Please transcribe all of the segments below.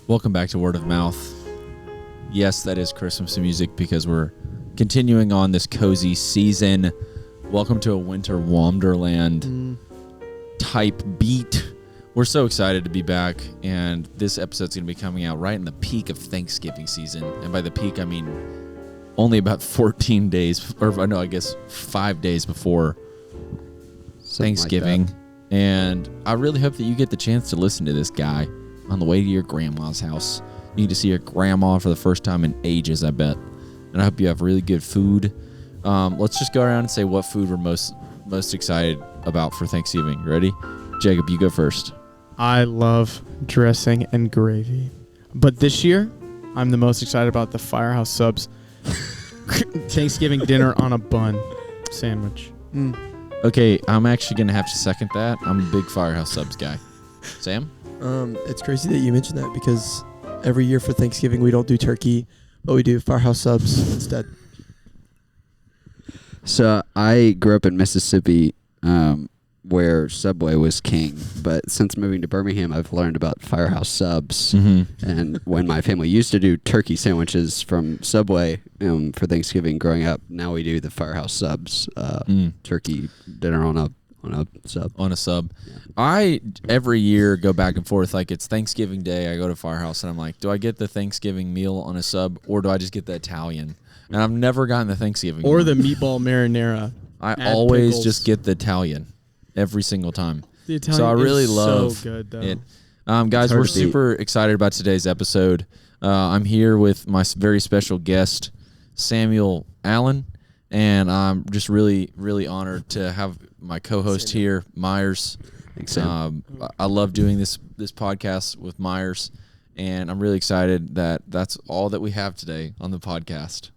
Welcome back to Word of Mouth. Yes, that is Christmas music because we're continuing on this cozy season. Welcome to a winter WOMderland type beat. We're so excited to be back, and this episode's going to be coming out right in the peak of Thanksgiving season. And by the peak, I mean only about 14 days, or no, I guess 5 days before Thanksgiving. And I really hope that you get the chance to listen to this guy on the way to your grandma's house. You get to see your grandma for the first time in ages, I bet. And I hope you have really good food. Let's just go around and say what food we're most excited about for Thanksgiving. You ready? Jacob, you go first. I love dressing and gravy. But this year, I'm the most excited about the Firehouse Subs Thanksgiving dinner on a bun sandwich. Okay, I'm actually going to have to second that. I'm a big Firehouse Subs guy. Sam? It's crazy that you mentioned that because every year for Thanksgiving we don't do turkey, but we do Firehouse Subs instead. So I grew up in Mississippi where Subway was king, but since moving to Birmingham, I've learned about Firehouse Subs. And when my family used to do turkey sandwiches from Subway for Thanksgiving growing up, now we do the Firehouse Subs turkey dinner on a sub. On a sub. Yeah. I, every year, go back and forth. Like, it's Thanksgiving Day. I go to Firehouse, and I'm like, do I get the Thanksgiving meal on a sub, or do I just get the Italian? And I've never gotten the Thanksgiving Or one. the meatball marinara. I Add always pickles. just get the Italian every single time. The Italian So I really is love so good, though. it. Guys, hard we're to beat. super excited about today's episode. I'm here with my very special guest, Samuel Allen, and I'm just really, really honored to have my co-host here, Myers. Thanks, Sam. I love doing this podcast with Myers, and I'm really excited that that's all that we have today on the podcast.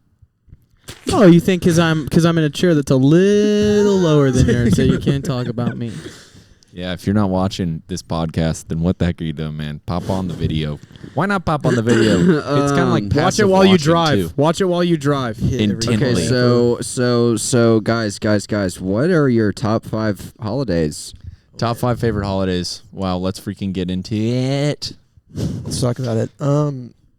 Oh, you think because I'm in a chair that's a little lower than yours, so you can't talk about me. Yeah, if you're not watching this podcast, then what the heck are you doing, man? Pop on the video. Why not pop on the video? It's kind of like Watch it passive while you watching, drive. too. Watch it while you drive. Intently. Okay, so guys, what are your top 5 holidays? Top 5 favorite holidays. Wow, let's freaking get into it. Let's talk about it.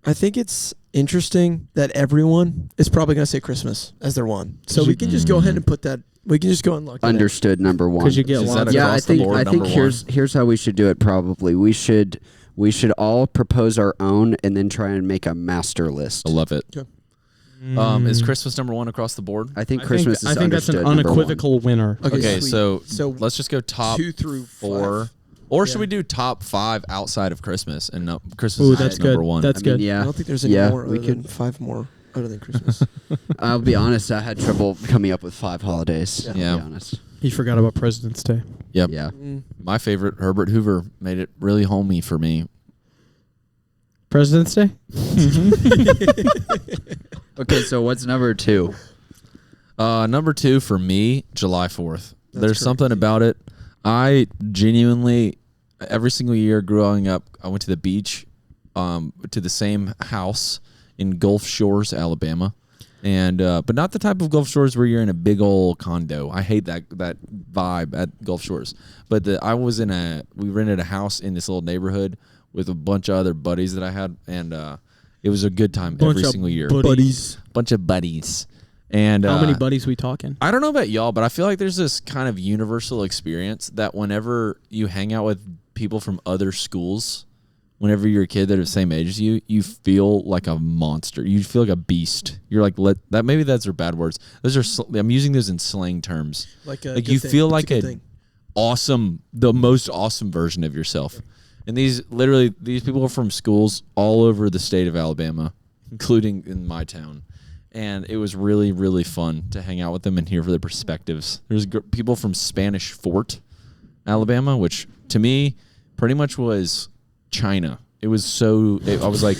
I think it's interesting that everyone is probably going to say Christmas as their one. So we can just go ahead and put that. We can just go and lock that in. Understood. Number 1. Because you get Is one. that Yeah, across the board, I think number here's how we should do it. Probably we should all propose our own and then try and make a master list. I love it. Okay. Is Christmas number 1 across the board? I think Christmas is I think that's an understood, number one. unequivocal winner. Okay, sweet. so let's just go top 2 through 4. 5. Or should Yeah. we do top 5 outside of Christmas? And no, Christmas Ooh, is that's number good. 1. That's I mean, good. yeah. I don't think there's any Yeah, more we other could- than 5 more other than Christmas. I'll be honest. I had trouble coming up with 5 holidays. Yeah. I'll be honest. He forgot about President's Day. Yep. Yeah. My favorite, Herbert Hoover, made it really homey for me. President's Day? Okay, so what's number 2? Number 2 for me, July 4th. There's correct. something about it. I genuinely, every single year growing up, I went to the beach, to the same house in Gulf Shores, Alabama. And but not the type of Gulf Shores where you're in a big old condo. I hate that vibe at Gulf Shores. But we rented a house in this little neighborhood with a bunch of other buddies that I had, and it was a good time every single year. Buddies. Bunch of buddies. And How many buddies we talking? I don't know about y'all, but I feel like there's this kind of universal experience that whenever you hang out with people from other schools, whenever you're a kid that are the same age as you, you feel like a monster. You feel like a beast. You're like, maybe that's their bad words. I'm using those in slang terms. Like you feel like the most awesome version of yourself. And these people are from schools all over the state of Alabama, including in my town. And it was really, really fun to hang out with them and hear their perspectives. There's people from Spanish Fort, Alabama, which to me pretty much was China. It was so. I was like,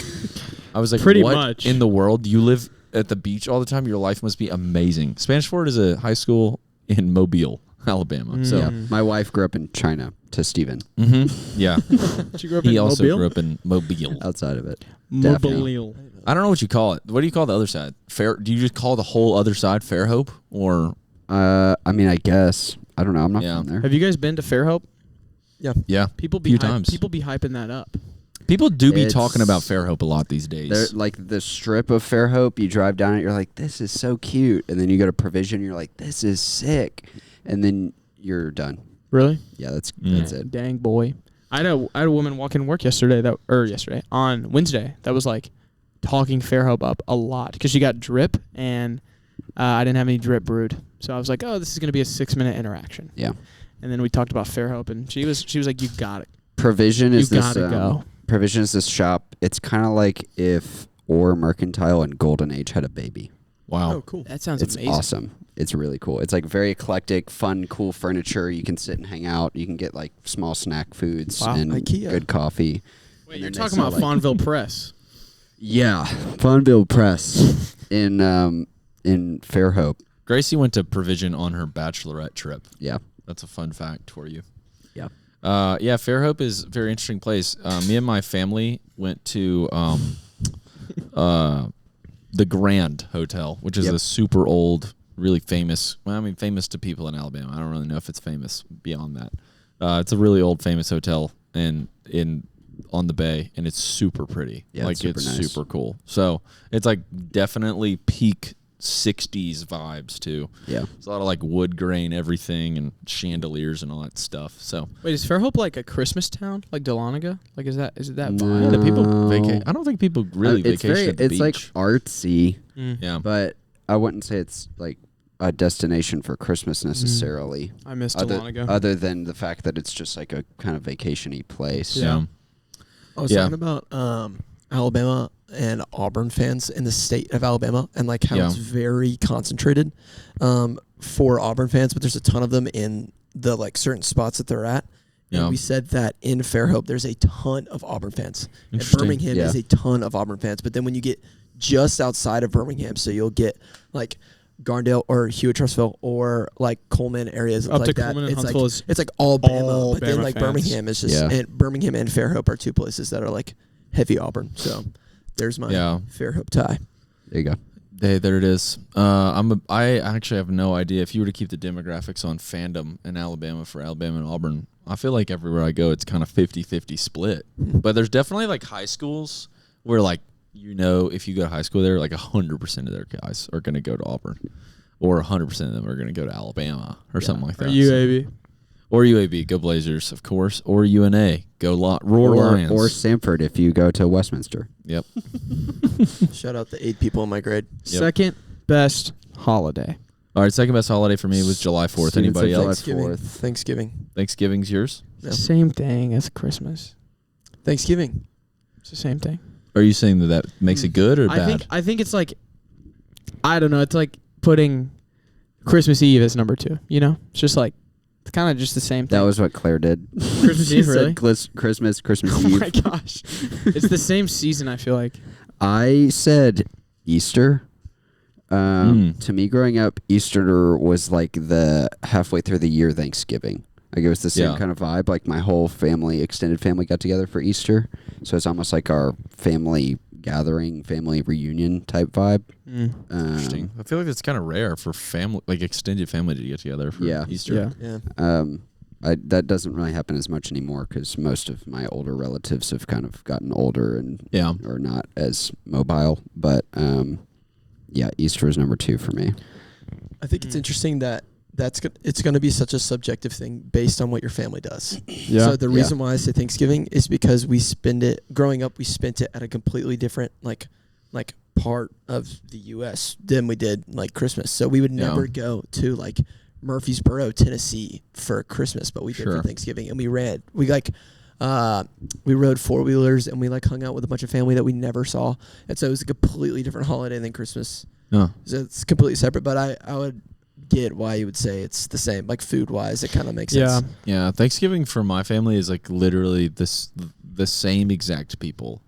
Pretty what much. in the world? You live at the beach all the time. Your life must be amazing. Spanish Fort is a high school in Mobile, Alabama. So Yeah. My wife grew up in China. To Steven. yeah, She grew up he in also Mobile? grew up in Mobile. Outside of it. Definitely. Mobile. I don't know what you call it. What do you call the other side? Fair? Do you just call the whole other side Fairhope or? I mean, I guess. I don't know. I'm not Yeah. from there. Have you guys been to Fairhope? Yeah, People few times. People be hyping that up. People do be It's- talking about Fairhope a lot these They're days. like the strip of Fairhope. You drive down it, you're like, this is so cute, and then you go to Provision, you're like, this is sick, and then you're done. Really? Yeah, that's Mm. it. Dang boy. I had a woman walk in work yesterday on Wednesday that was like talking Fairhope up a lot because she got drip and I didn't have any drip brewed. So I was like, oh, this is going to be a 6-minute interaction. Yeah. And then we talked about Fairhope and she was like, you got it. Provision You is this. gotta go. Provision is this shop. It's kind of like if Or Mercantile and Golden Age had a baby. Wow. Oh, cool. That sounds It's amazing. awesome. It's really cool. It's like very eclectic, fun, cool furniture. You can sit and hang out. You can get like small snack foods Wow. and IKEA. good coffee. Wait, And you're then they talking sell, about Fonville Press. Yeah, Funville Press in Fairhope. Gracie went to Provision on her bachelorette trip. Yeah. That's a fun fact for you. Yeah. Yeah, Fairhope is a very interesting place. Me and my family went to the Grand Hotel, which is Yep. a super old, really famous. Well, I mean, famous to people in Alabama. I don't really know if it's famous beyond that. It's a really old, famous hotel on the bay, and it's super pretty. Yeah, like it's super nice. super cool. So it's like definitely peak 60s vibes too. Yeah. There's a lot of like wood grain everything and chandeliers and all that stuff. So Wait, is Fairhope like a Christmas town? Like Dahlonega? Like is it that No. vibe? yeah, the people No. vacate. I don't think people really it's vacation at the it's beach. like artsy, yeah. but I wouldn't say it's like a destination for Christmas necessarily. I miss Other, Dahlonega. other than the fact that it's just like a kind of vacation-y place. Yeah. I was Yeah. talking about Alabama and Auburn fans in the state of Alabama and like how Yeah. it's very concentrated for Auburn fans, but there's a ton of them in the like certain spots that they're at. And Yeah. we said that in Fairhope, there's a ton of Auburn fans. And Interesting. Birmingham Yeah. is a ton of Auburn fans. But then when you get just outside of Birmingham, so you'll get like Garndale or Hewitt-Trussville or like Coleman areas Up like to that. Coleman and It's like, Huntsville is it's like all Bama. all But then Bama like fans. Birmingham is just Yeah. and Birmingham and Fairhope are two places that are like heavy Auburn. So there's my Yeah. Fairhope tie. There you go. Hey, there it is. I actually have no idea if you were to keep the demographics on fandom in Alabama for Alabama and Auburn. I feel like everywhere I go, it's kind of 50-50 split. But there's definitely like high schools where like, if you go to high school there, like 100% of their guys are going to go to Auburn, or 100% of them are going to go to Alabama or something like Or that. UAB. Or UAB, go Blazers, of course. Or UNA, go Roar Lions. Or Samford if you go to Westminster. Yep. Shout out the 8 people in my grade. Yep. Second best holiday. All right, second best holiday for me was July 4th. Students Anybody of July else? Thanksgiving. 4th. Thanksgiving. Thanksgiving's yours? Yeah. Same thing as Christmas. Thanksgiving. It's the same thing. Are you saying that makes it good or bad? I think it's like, I don't know. It's like putting Christmas Eve as number 2. You know, it's just like it's kind of just the same thing. That was what Claire did. Christmas She Eve, said really? Christmas Oh Eve. my gosh, it's the same season. I feel like. I said Easter. To me, growing up, Easter was like the halfway through the year Thanksgiving. Like it was the same Yeah. kind of vibe. Like my whole family, extended family, got together for Easter, so it's almost like our family gathering, family reunion type vibe. Interesting. I feel like it's kind of rare for family, like extended family, to get together for Yeah. Easter. Yeah. Yeah. That doesn't really happen as much anymore because most of my older relatives have kind of gotten older and Yeah. are not as mobile. But yeah, Easter is number 2 for me. I think it's interesting that it's going to be such a subjective thing based on what your family does. Yeah. So the reason why I say Thanksgiving is because growing up, we spent it at a completely different like part of the U.S. than we did like Christmas. So we would never go to like Murfreesboro, Tennessee for Christmas, but we did Sure. for Thanksgiving. And we rode 4-wheelers and we like hung out with a bunch of family that we never saw. And so it was a completely different holiday than Christmas. No. So it's completely separate, but I would get why you would say it's the same. Like food wise, it kind of makes sense. Yeah. Thanksgiving for my family is like literally the same exact people.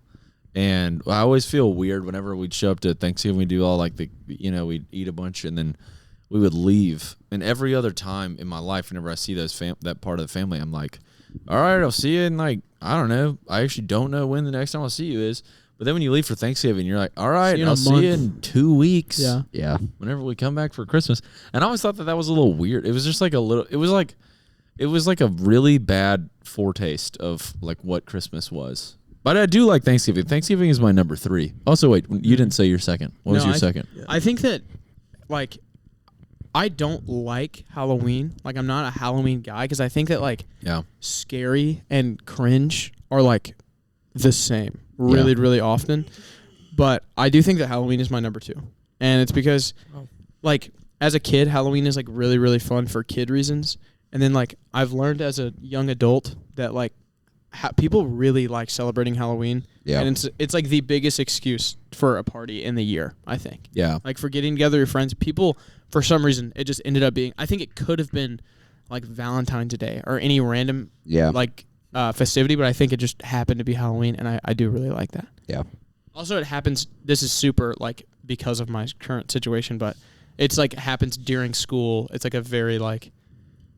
And I always feel weird whenever we'd show up to Thanksgiving. We do all like we'd eat a bunch and then we would leave. And every other time in my life, whenever I see that part of the family, I'm like, all right, I'll see you in like, I don't know. I actually don't know when the next time I'll see you is. But then when you leave for Thanksgiving, you're like, all right, I'll see you in 2 weeks. Yeah. Yeah. Whenever we come back for Christmas. And I always thought that was a little weird. It was just like it was like a really bad foretaste of like what Christmas was. But I do like Thanksgiving. Thanksgiving is my number 3. Also, wait, you didn't say your second. What was your second? I think that, like, I don't like Halloween. Like, I'm not a Halloween guy because I think that, like, scary and cringe are, like, the same really often. But I do think that Halloween is my number 2. And it's because, like, as a kid, Halloween is, like, really, really fun for kid reasons. And then, like, I've learned as a young adult that, like, people really like celebrating Halloween. Yeah. And it's like the biggest excuse for a party in the year, I think. Yeah. Like, for getting together with friends, people, for some reason, it just ended up being, I think it could have been, like, Valentine's Day or any random, like, festivity, but I think it just happened to be Halloween, and I do really like that. Yeah. Also, it happens, this is super, like, because of my current situation, but it's, like, happens during school. It's, like, a very, like,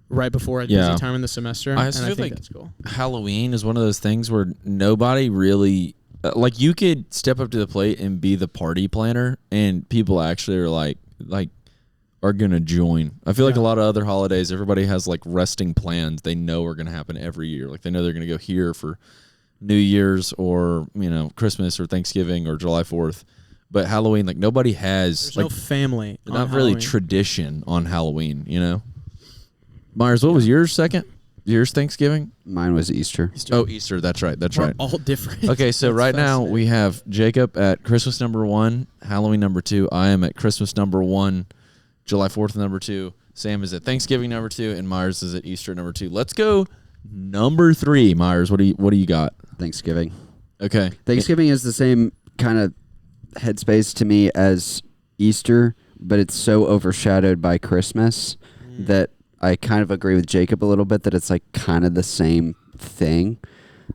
right before a busy time in the semester, and I think like that's cool. Halloween is one of those things where nobody really, like, you could step up to the plate and be the party planner, and people actually are like are gonna join. I feel like a lot of other holidays, everybody has like resting plans they know are gonna happen every year. Like, they know they're gonna go here for New Year's or, you know, Christmas or Thanksgiving or July 4th. But Halloween, like, nobody has, there's like, no family. Not really tradition on Halloween, you know. Myers, what was yours second? Yours Thanksgiving? Mine was Easter. Oh, Easter. That's right. We're all different. Okay, so right now we have Jacob at Christmas number 1, Halloween number 2. I am at Christmas number 1, July 4th number 2. Sam is at Thanksgiving number 2, and Myers is at Easter number 2. Let's go number 3. Myers, what do you got? Thanksgiving. Okay. Thanksgiving is the same kind of headspace to me as Easter, but it's so overshadowed by Christmas that I kind of agree with Jacob a little bit that it's like kind of the same thing.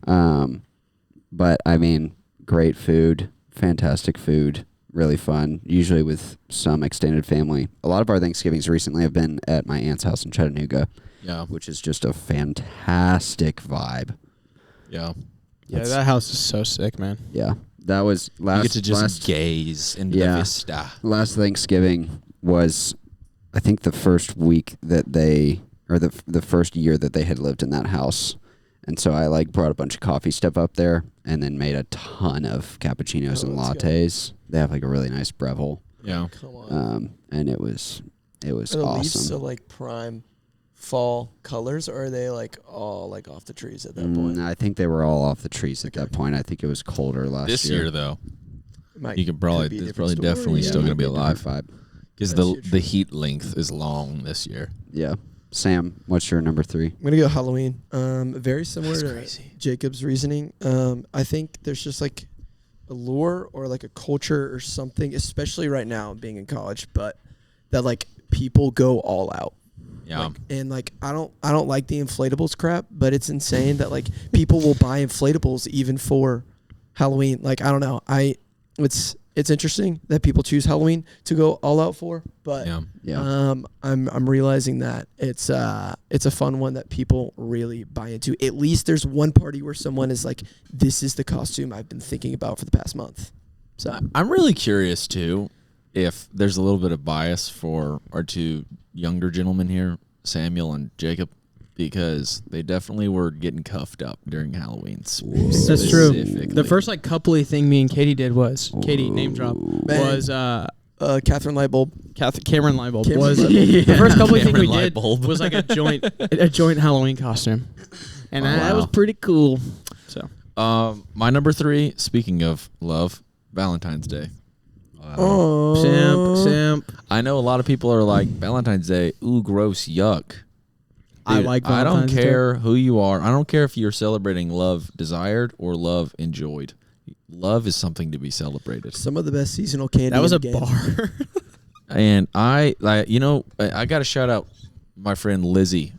But I mean, great food, fantastic food, really fun, usually with some extended family. A lot of our Thanksgivings recently have been at my aunt's house in Chattanooga, which is just a fantastic vibe. Yeah. Yeah, that house is so sick, man. Yeah. That was last... You get to just gaze into the vista. Last Thanksgiving was... I think the first week that the first year that they had lived in that house. And so I like brought a bunch of coffee stuff up there and then made a ton of cappuccinos and lattes. Good. They have like a really nice Breville. Yeah. Come on. And it was awesome. Leaves so like prime fall colors, or are they like all like off the trees at that point? I think they were all off the trees at that point. I think it was colder last year. This year though. You could probably, it's probably definitely still going to be a live vibe. Because the heat length is long this year. Yeah. Sam, what's your number 3? I'm going to go Halloween. Very similar to Jacob's reasoning. I think there's just like a lure or like a culture or something, especially right now being in college, but that like people go all out. Yeah. And like I don't like the inflatables crap, but it's insane that like people will buy inflatables even for Halloween. Like, I don't know. It's interesting that people choose Halloween to go all out for, but I'm realizing that it's a fun one that people really buy into. At least there's one party where someone is like, this is the costume I've been thinking about for the past month. So I'm really curious too if there's a little bit of bias for our 2 younger gentlemen here, Samuel and Jacob, because they definitely were getting cuffed up during Halloween. That's true. The first like coupley thing me and Katie did was Katie name drop was Catherine Lightbulb. Cameron Lightbulb was the first coupley thing we did was like a joint Halloween costume, and that was pretty cool. So my number 3. Speaking of love, Valentine's Day. Simp. I know a lot of people are like, Valentine's Day, ooh, gross, yuck. Dude, I like Valentine's I don't care who you are. I don't care if you're celebrating love desired or love enjoyed. Love is something to be celebrated. Some of the best seasonal candy. That was a bar. And I got to shout out my friend Lizzie.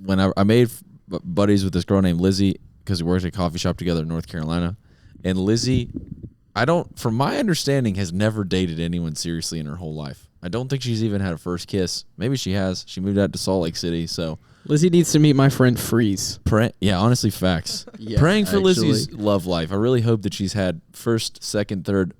When I made buddies with this girl named Lizzie because we worked at a coffee shop together in North Carolina. And Lizzie, from my understanding, has never dated anyone seriously in her whole life. I don't think she's even had a first kiss. Maybe she has. She moved out to Salt Lake City, so... Lizzie needs to meet my friend Freeze. Yeah, honestly, facts. Praying for Lizzie's love life. I really hope that she's had first, second, third,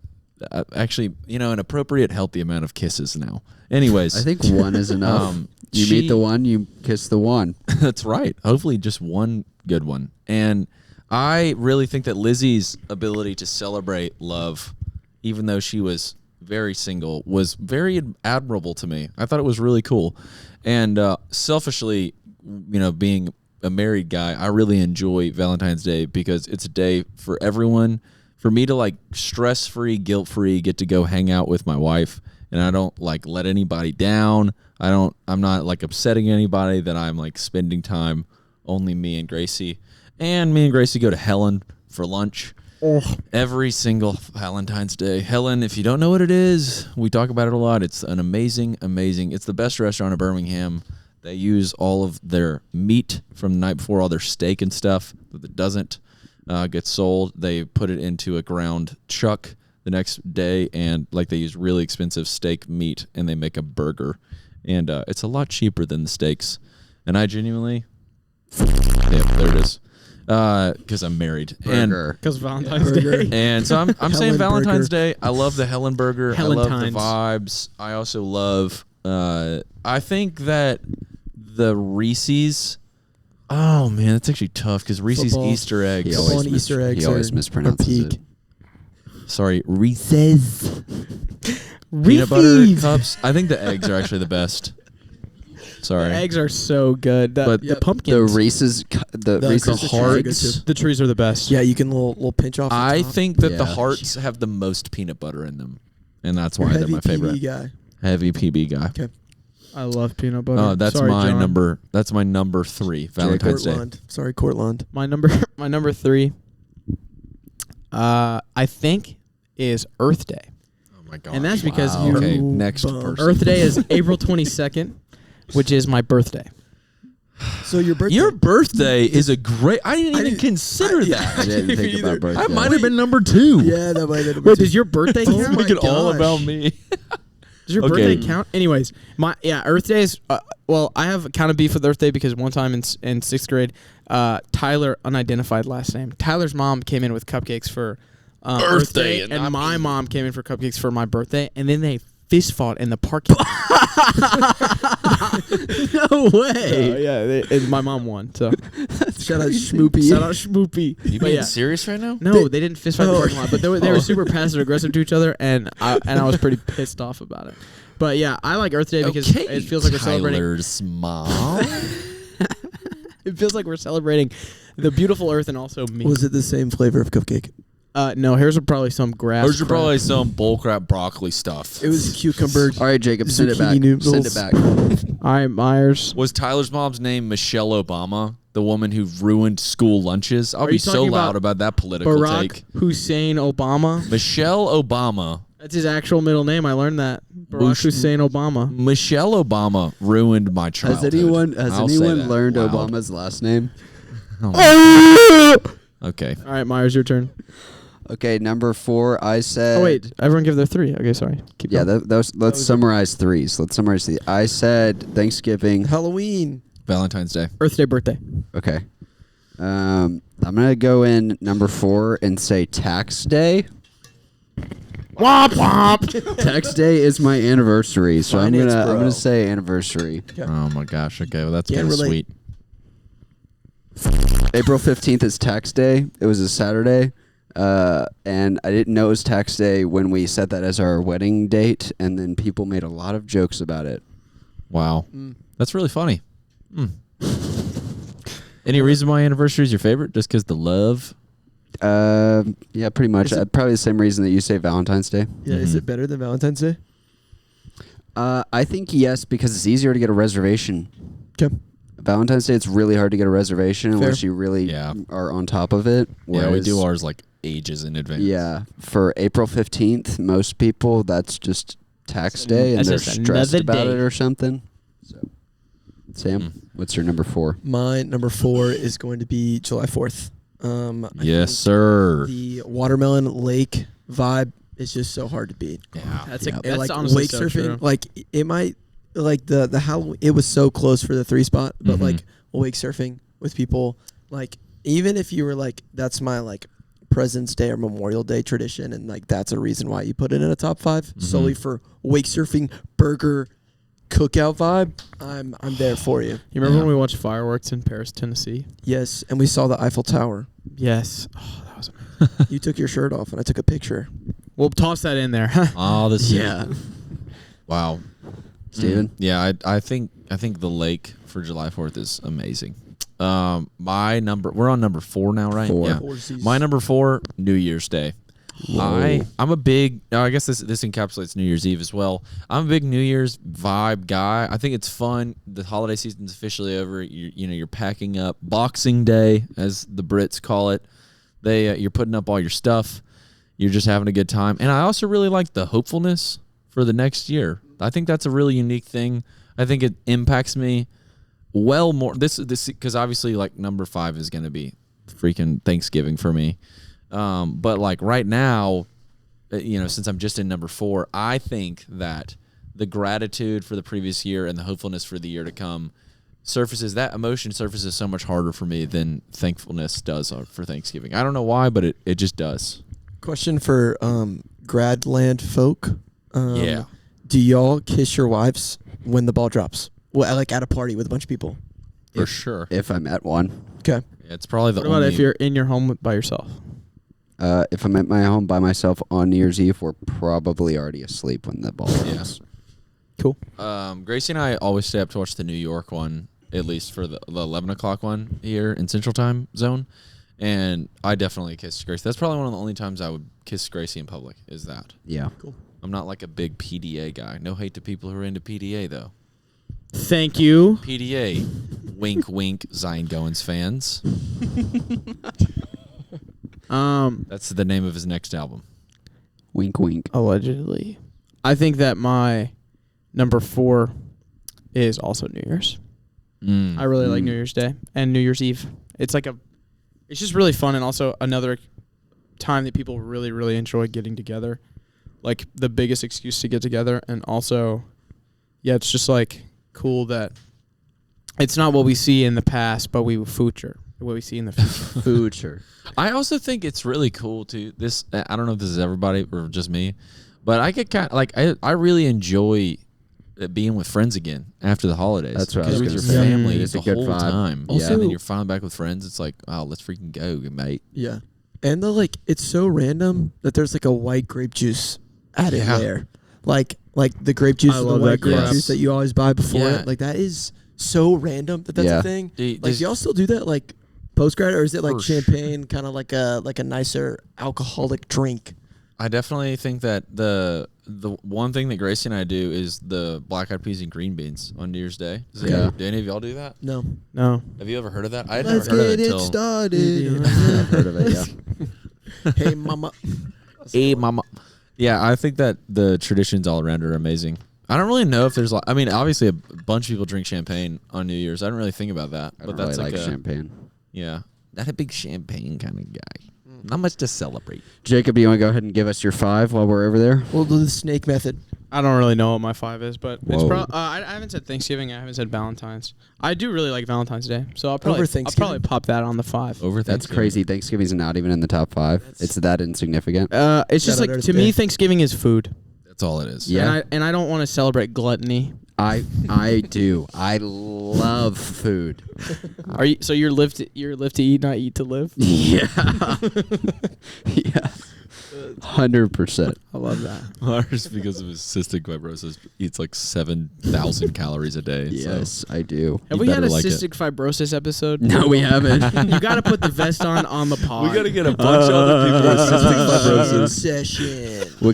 actually, an appropriate, healthy amount of kisses now. Anyways. I think one is enough. You meet the one, you kiss the one. That's right. Hopefully just one good one. And I really think that Lizzie's ability to celebrate love, even though she was very single, was very admirable to me. I thought it was really cool. And selfishly, being a married guy, I really enjoy Valentine's Day because it's a day for everyone, for me to like stress-free, guilt-free, get to go hang out with my wife, and I don't like let anybody down. I'm not like upsetting anybody that I'm like spending time only me and Gracie. And me and Gracie go to Helen for lunch every single Valentine's Day. Helen, if you don't know what it is, we talk about it a lot. It's an amazing, it's the best restaurant in Birmingham. They use all of their meat from the night before, all their steak and stuff that doesn't get sold. They put it into a ground chuck the next day, and like they use really expensive steak meat, and they make a burger. And it's a lot cheaper than the steaks. And I genuinely, there it is. Because I'm married. Burger. Because Valentine's Day. And so I'm saying Valentine's Day. I love the Helen burger. I love the Hellentines. vibes. I also love, I think that the Reese's, oh man, that's actually tough because Reese's Football. Easter eggs. He always, Easter eggs he always are mispronounces peak. it. Sorry, Reese's. Peanut butter Reese's. cups. I think the eggs are actually the best. Sorry. The eggs are so good. But The Yep. pumpkins. The Reese's, the The Reese's Christmas hearts. tree is good The trees are the best. Yeah, you can little pinch off. The I top. think that the Yeah. hearts have the most peanut butter in them. And that's You're why a they're heavy my favorite. PB guy. Heavy PB guy. Okay. I love peanut butter. Oh, that's Sorry, my John. number. That's my number 3. Valentine's Day. Cortland. Sorry, Cortland. My number 3. I think is Earth Day. Oh my god. And that's because Wow. you- Okay, next Bum. person. Earth Day is April 22nd, which is my birthday. So your birthday. Your birthday is a great. I didn't even didn't- consider I that. I didn't think either. about birthday. I might have been number 2. Yeah, that might have been. Wait, does your birthday Oh count? my Make it all gosh. about me. Does your Okay. birthday count? Anyways, Earth Day is. Well, I have kind of beef with Earth Day because one time in 6th grade, Tyler, unidentified last name, Tyler's mom came in with cupcakes for Earth Day, and not my me. mom came in for cupcakes for my birthday, and then they fist fought in the parking lot. No way. And my mom won. So Shout out Schmoopy. shout out Schmoopy. You But being yeah. serious right now? No, they didn't fist fight in the Oh. parking lot, but they were super passive aggressive to each other, and I was pretty pissed off about it. But yeah, I like Earth Day because it feels like we're celebrating. Tyler's mom. It feels like we're celebrating the beautiful Earth and also me. Was it the same flavor of cupcake? No, here's probably some grass. Or should crap. probably some bullcrap broccoli stuff. It was cucumber. All right, Jacob, send it back. Zucchini noodles. Send it back. All right, Myers. Was Tyler's mom's name Michelle Obama, the woman who ruined school lunches? I'll Are be you so talking loud about about that political Barack take. Hussein Obama. Michelle Obama. That's his actual middle name. I learned that. Barack Bush- Hussein Obama. Michelle Obama ruined my Has childhood. anyone I'll say that learned loud. Obama's last name? Okay. All right, Myers, your turn. Okay, number 4. I said. Oh wait, everyone give their 3. Okay, sorry. Keep Yeah, going. let's summarize 3s. Let's summarize the. I said Thanksgiving. Halloween. Valentine's Day. Earth Day, birthday. Okay. I'm gonna go in number 4 and say tax day. Womp womp. Tax day is my anniversary, so Finance I'm bro. gonna say anniversary. Oh my gosh. Okay, well that's Can't kind of relate. sweet. April 15th is tax day. It was a Saturday. And I didn't know it was tax day when we set that as our wedding date, and then people made a lot of jokes about it. Wow. That's really funny. Any reason why anniversary is your favorite? Just because the love? Yeah, pretty much. Is it- Probably the same reason that you say Valentine's Day. Yeah, is Mhm. it better than Valentine's Day? I think yes, because it's easier to get a reservation. Okay. Valentine's Day, it's really hard to get a reservation unless you really Yeah. are on top of it. Yeah, we do whereas- ours like ages in advance. Yeah, for April 15th, most people, that's just tax day and That's they're just stressed another about day. it or something. So, Sam, Mm. what's your number 4? My number 4 is going to be July 4th. I Yes, think sir. The watermelon lake vibe is just so hard to beat. Yeah. That's Yeah. And that's like honestly wake so surfing, true. like it might, like the Halloween. It was so close for the 3 spot, but Mhm. like wake surfing with people, like even if you were like, that's my like President's Day or Memorial Day tradition, and like that's a reason why you put it in a top 5 solely for wake surfing, burger, cookout vibe. I'm there for you. You remember Yeah. when we watched fireworks in Paris, Tennessee? Yes, and we saw the Eiffel Tower Yes. Oh, that was amazing. You took your shirt off, and I took a picture. We'll toss that in there. Oh, this Yeah. Wow. Steven? Yeah, I think the lake for July 4th is amazing. We're on number 4 now, right? 4. Yeah. Foursies. My number 4, New Year's Day. Whoa. I'm a big. I guess this encapsulates New Year's Eve as well. I'm a big New Year's vibe guy. I think it's fun. The holiday season's officially over. You're packing up. Boxing Day, as the Brits call it. You're putting up all your stuff. You're just having a good time. And I also really like the hopefulness for the next year. I think that's a really unique thing. I think it impacts me well more. This because obviously like number 5 is going to be freaking Thanksgiving for me. But like right now, since I'm just in number 4, I think that the gratitude for the previous year and the hopefulness for the year to come that emotion surfaces so much harder for me than thankfulness does for Thanksgiving. I don't know why, but it just does. Question for Gradland folk. Yeah. Do y'all kiss your wives when the ball drops? Well, like at a party with a bunch of people. For sure. If I'm at one. Okay. It's probably the What about only. if you're in your home by yourself? If I'm at my home by myself on New Year's Eve, we're probably already asleep when the ball rolls. Cool. Gracie and I always stay up to watch the New York one, at least for the 11 o'clock one here in Central Time Zone. And I definitely kissed Gracie. That's probably one of the only times I would kiss Gracie in public, is that. Yeah. Cool. I'm not like a big PDA guy. No hate to people who are into PDA, though. Thank you. PDA. Wink, wink, Zion Goins fans. That's the name of his next album. Wink, wink. Allegedly. I think that my number 4 is also New Year's. I really like New Year's Day and New Year's Eve. It's just really fun, and also another time that people really, really enjoy getting together. Like the biggest excuse to get together, and also, yeah, it's just like cool that it's not what we see in the past, but what we see in the future. Future. I also think it's really cool too. I don't know if this is everybody or just me, but I get kind of like I really enjoy being with friends again after the holidays. That's what I was with gonna your say. family It's a the good whole vibe. time. Also- Yeah, and then you're finally back with friends. It's like, oh, let's freaking go, mate. Yeah. And it's so random that there's like a white grape juice added Yeah. there. Like the grape juice I and the love white that grape crap. juice that you always buy before Yeah. it. Like that is so random that that's Yeah. a thing. Dude, Like does- y'all still do that like post grad, or is it like For sure. champagne, kind of like a nicer alcoholic drink? I definitely think that the one thing that Gracie and I do is the black eyed peas and green beans on New Year's Day. Yeah. Do any of y'all do that? No. No. Have you ever heard of that? I had Let's never heard of get it it until. started. I've heard of it, yeah. Hey mama. Hey, mama. Yeah, I think that the traditions all around are amazing. I don't really know if there's I mean, obviously a bunch of people drink champagne on New Year's. I don't really think about that, I but don't that's really like like champagne. yeah, not a big champagne kind of guy. Not much to celebrate. Jacob, you want to go ahead and give us your 5 while we're over there? We'll do the snake method. I don't really know what my 5 is, but it's Whoa. I haven't said Thanksgiving. I haven't said Valentine's. I do really like Valentine's Day, so I'll probably Thanksgiving? pop that on the 5. Over That's Thanksgiving. crazy. Thanksgiving's not even in the top 5. It's that insignificant. It's just Shout out like Earth to me, Day. Thanksgiving is food. That's all it is. Yeah. And I don't want to celebrate gluttony. I do. I love food. Are you? So you're live to eat, not eat to live. Yeah. Yeah. 100%. I love that. Lars, because of his cystic fibrosis, eats like 7,000 calories a day. Yes, I do. Have You we had a better like it. cystic fibrosis episode? No, we haven't. You got to put the vest on the pod. We got to get a bunch of other people with cystic fibrosis. Session.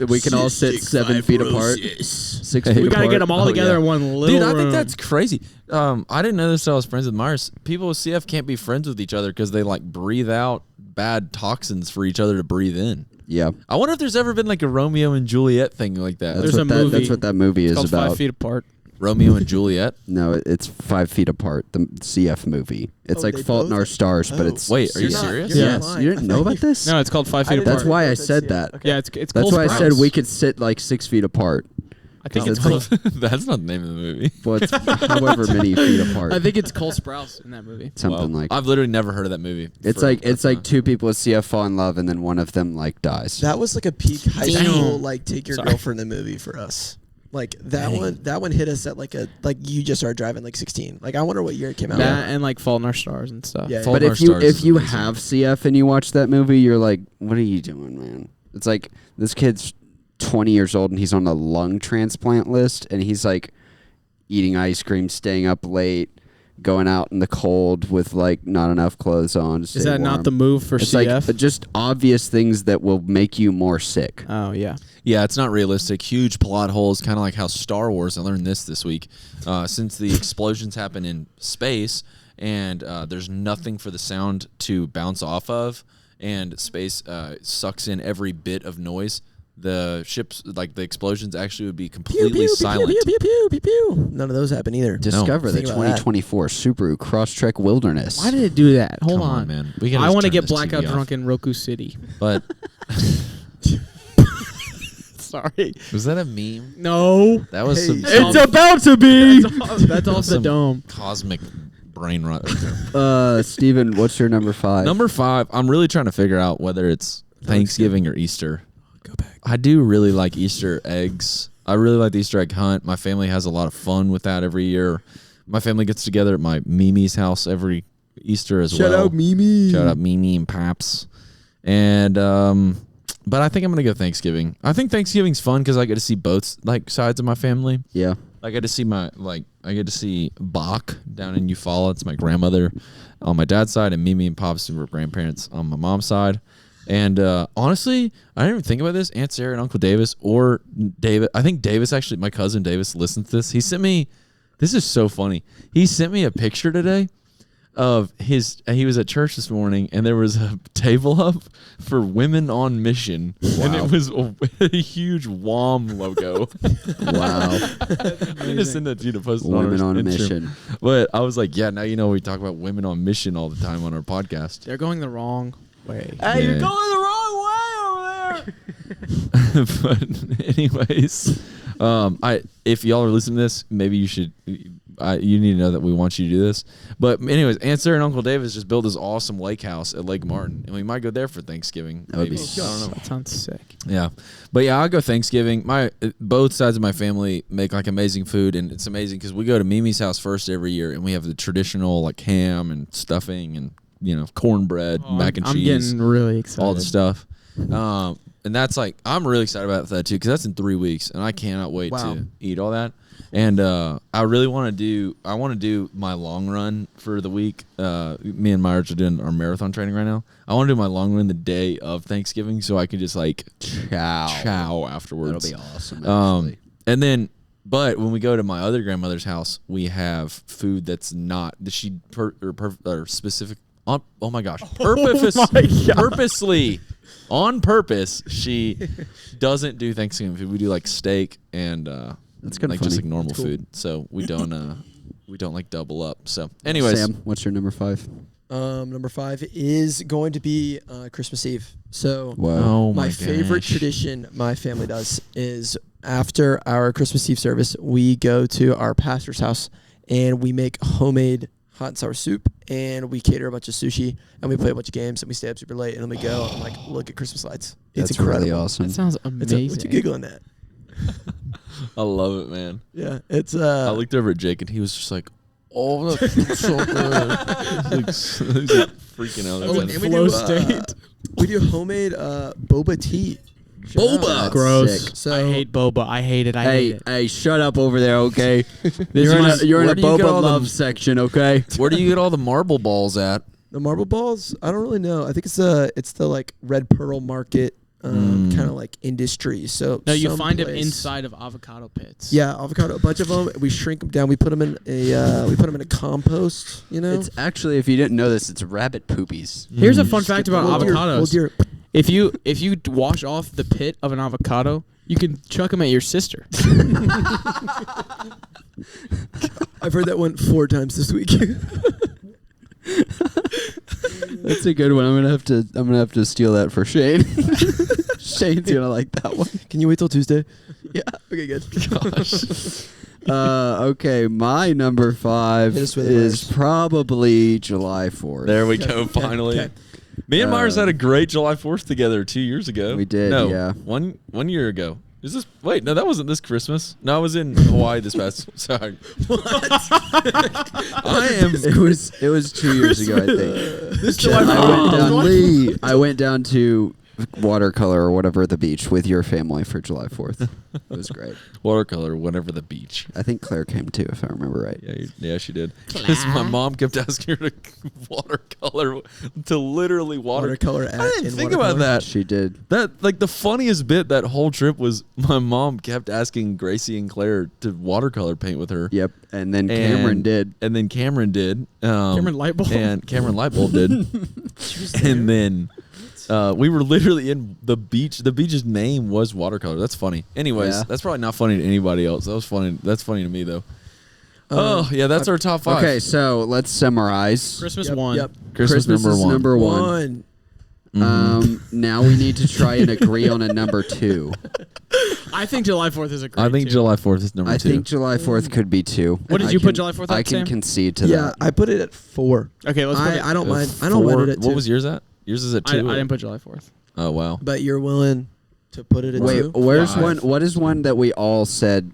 We can all sit 7 feet apart. 6 feet We got to apart. get them all Oh, together yeah. in one little Dude, I room. think that's crazy. I didn't know this till I was friends with Myers. People with CF can't be friends with each other because they like breathe out bad toxins for each other to breathe in. Yeah. I wonder if there's ever been like a Romeo and Juliet thing like that. That's There's what a that, movie. That's what that movie It's is called about. 5 feet apart. Romeo and Juliet. No, it's 5 feet apart. The CF movie. It's Oh, like they Fault in both- Our Stars, but Oh. it's Wait, are you You're not- serious? you're yes. lying. You didn't know about this? No, it's called 5 feet That's apart. why I said that. Okay. Yeah, it's That's Cole why I said Sprouse. we could sit like 6 feet apart. I think That's it's like- Cole, That's not the name of the movie. Well, it's however many feet apart. I think it's Cole Sprouse in that movie. Something Wow. like. I've literally never heard of that movie. It's like 2 people with CF fall in love, and then one of them like dies. That was like a peak high Damn. school, like take your Sorry. girlfriend in the movie for us. Like that one hit us at like you just started driving like 16. Like I wonder what year it came out. That and like Fault in Our Stars and stuff. Yeah. But if you have CF and you watch that movie, you're like, what are you doing, man? It's like this kid's 20 years old and he's on a lung transplant list and he's like eating ice cream, staying up late, going out in the cold with like not enough clothes on. Is that not the move for it's CF? Like just obvious things that will make you more sick. Oh yeah. Yeah, it's not realistic. Huge plot holes, kind of like how Star Wars. I learned this week. Since the explosions happen in space and there's nothing for the sound to bounce off of, and space sucks in every bit of noise, the ships, like the explosions, actually would be completely silent. Pew, pew, pew, pew, pew. None of those happen either. Discover the Think about that. 2024 Subaru Crosstrek Wilderness. Why did it do that? Hold Come on. man. I want to get blackout drunk in Roku City. But Sorry. was that a meme? No. That was some It's about to be. That's off the some dome. cosmic brain rot. Steven, what's your number 5? Number 5, I'm really trying to figure out whether it's Thanksgiving or Easter. Go back. I do really like Easter eggs. I really like the Easter egg hunt. My family has a lot of fun with that every year. My family gets together at my Mimi's house every Easter as well. Shout out Mimi. Shout out Mimi and Paps. And but I think I'm gonna go Thanksgiving. I think Thanksgiving's fun because I get to see both like sides of my family. Yeah. I get to see I get to see Bach down in Eufaula. It's my grandmother on my dad's side, and Mimi and Pops were grandparents on my mom's side. And honestly, I didn't even think about this. Aunt Sarah and Uncle Davis or David. I think Davis actually, my cousin Davis, listens to this. He sent me. This is so funny. He sent me a picture today of his. He was at church this morning, and there was a table up for Women on Mission, and it was a huge WOM logo. Wow. I just send that to you to post it Women on on a Instagram. mission. But I was like, yeah, now you know we talk about women on mission all the time on our podcast. They're going the wrong way. Hey, you're going the wrong way over there. But anyways, if y'all are listening to this, maybe you should. You need to know that we want you to do this. But anyways, Aunt Sarah and Uncle Davis just built this awesome lake house at Lake Martin, and we might go there for Thanksgiving. That would maybe. be I don't know. That sounds sick. Yeah, but yeah, I'll go Thanksgiving. Both sides of my family make like amazing food, and it's amazing because we go to Mimi's house first every year, and we have the traditional like ham and stuffing and cornbread, mac and cheese. I'm getting really excited. All the stuff. And that's like, I'm really excited about that too, because that's in 3 weeks, and I cannot wait to eat all that. And I really want to do my long run for the week. Me and Myers are doing our marathon training right now. I want to do my long run the day of Thanksgiving, so I can just like chow afterwards. That'll be awesome. Actually. And then, but when we go to my other grandmother's house, we have food that's not that she specific. Oh my gosh! Purposely, on purpose, she doesn't do Thanksgiving food. We do like steak and that's kind like of just like normal food. So we don't like double up. So, anyways, Sam, what's your number 5? Number 5 is going to be Christmas Eve. So Oh my my favorite gosh. tradition my family does is after our Christmas Eve service, we go to our pastor's house and we make homemade hot and sour soup, and we cater a bunch of sushi, and we play a bunch of games, and we stay up super late, and then we go and like look at Christmas lights. It's That's incredible. really awesome. That sounds amazing. What you giggling at? I love it, man. Yeah, it's I looked over at Jake and he was just like, "Oh, that's so good!" he's like freaking out. Oh, It's and like, we do, we do homemade boba tea. Boba! Gross. Sick. So I hate boba. I hate it. I hate it. Hey, shut up over there, okay? You're in a you're in a where do you get all boba the- love section, okay? Where do you get all the marble balls at? the marble balls, I don't really know. I think it's the like Red Pearl Market kind of like industry. So No, you find them someplace- inside of avocado pits. Yeah, avocado, a bunch of them. We shrink them down. We put them in a compost. You know, It's actually, if you didn't know this, it's rabbit poopies. Here's a fun fact about Well, dear- avocados. well, dear- If you wash off the pit of an avocado, you can chuck them at your sister. I've heard that one 4 times this week. That's a good one. I'm gonna have to steal that for Shane. Shane's gonna like that one. Can you wait till Tuesday? Yeah. Okay, good. Okay, my number 5 Hit us with it, is Myers. probably July 4th. There we go. Finally, okay. me and Myers had a great July 4th together 2 years ago. We did, No, yeah. one year ago. Is this? Wait, no, that wasn't this Christmas. No, I was in Hawaii this past. Sorry. I am. It was 2 years ago, I think. This July 4th. I went down to watercolor or whatever the beach with your family for July 4th. It was great. Watercolor, whatever the beach. I think Claire came too, if I remember right. Yeah, she did. Because my mom kept asking her to watercolor, to literally Watercolor. I didn't think about that. She did. That like the funniest bit that whole trip was my mom kept asking Gracie and Claire to watercolor paint with her. Yep. And then Cameron did. And then Cameron did. Cameron Lightbulb. And Cameron Lightbulb did. And then we were literally in the beach. The beach's name was watercolor. That's funny. Anyways, that's probably not funny to anybody else. That was funny. That's funny to me though. That's our top 5. Okay, so let's summarize. Christmas 1. Yep. Christmas is number 1. Now we need to try and agree on a number 2. I think July 4th is a great I think two. July 4th is number 2. I think July 4th could be 2. What did you put July 4th at, I can Sam? concede to Yeah, that. I put it at 4. Okay, let's put it. I don't mind. I don't mind it at 2. What was yours at? Yours is at 2. I didn't put July 4th. Oh wow. But you're willing to put it at 2? Wait, where's 5. one? What is one that we all said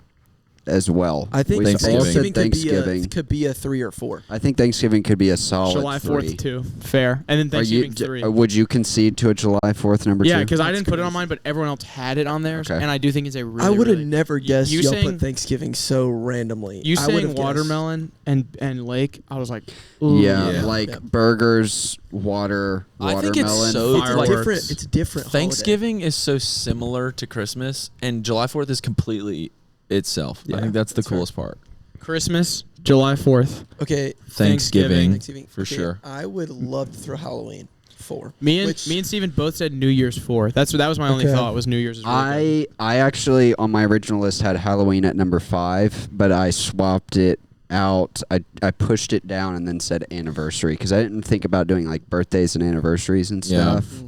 as well? I think we all Thanksgiving. said Thanksgiving. could be a 3 or 4. I think Thanksgiving could be a solid July 4th 3. too. Fair. And then Thanksgiving 3. Would you concede to a July 4th number 2? Yeah, because I didn't put it on mine, but everyone else had it on theirs, Okay. and I do think it's a really. I would have really, never guessed you y'all saying- put Thanksgiving so randomly. You I would've saying guessed. watermelon and lake? I was like, ooh. Yeah, Yeah. like Yep. burgers, watermelon. I think it's so It's like, different. It's a different. Thanksgiving is so similar to Christmas, and July 4th is completely itself. I Yeah, think that's the that's fair. coolest part. Christmas, July 4th. Okay. Thanksgiving, for Okay, sure. I would love to throw Halloween 4. Me and Steven both said New Year's 4. That was my only Okay. thought. Was New Year's. Is really good. I actually on my original list had Halloween at number 5, but I swapped it out. I pushed it down and then said anniversary because I didn't think about doing like birthdays and anniversaries and Yeah. stuff.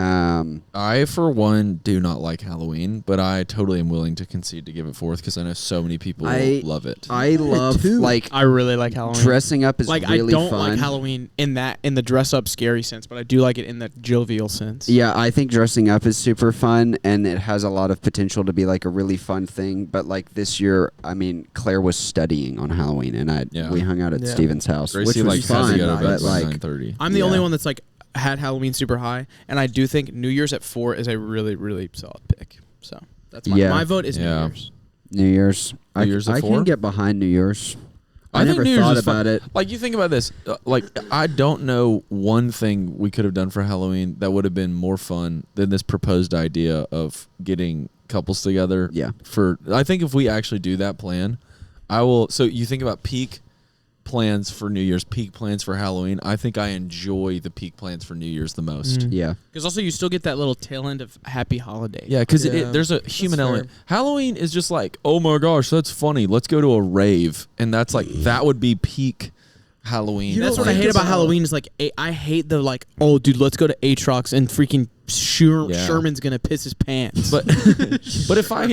I, for one, do not like Halloween, but I totally am willing to concede to give it 4th because I know so many people love it. I love too. like I really like Halloween. dressing up is like really I don't fun. like Halloween in the dress up scary sense, but I do like it in the jovial sense. Yeah, I think dressing up is super fun, and it has a lot of potential to be like a really fun thing. But like this year, I mean, Claire was studying on Halloween, and we hung out at Yeah. Steven's house, Gracie which like was has fun. to go to bed But by like, 9:30. I'm the only Yeah. one that's like had Halloween super high, and I do think New Year's at 4 is a really, really solid pick. So that's my vote is New Year's. New Year's. New Year's at I 4? can get behind New Year's. I think never New Year's thought is fun. about it. Like, you think about this. Like, I don't know one thing we could have done for Halloween that would have been more fun than this proposed idea of getting couples together. Yeah. I think if we actually do that plan, I will. So you think about peak plans for New Year's, peak plans for Halloween. I think I enjoy the peak plans for New Year's the most. Yeah. Because also you still get that little tail end of happy holiday. Yeah, because Yeah, there's a human fair. element. Halloween is just like, oh my gosh, that's funny. Let's go to a rave, and that's like that would be peak Halloween. You That's don't what I think hate about about- Halloween is like I hate the like, oh dude, let's go to Aatrox and freaking Yeah. Sherman's gonna piss his pants. But if I'm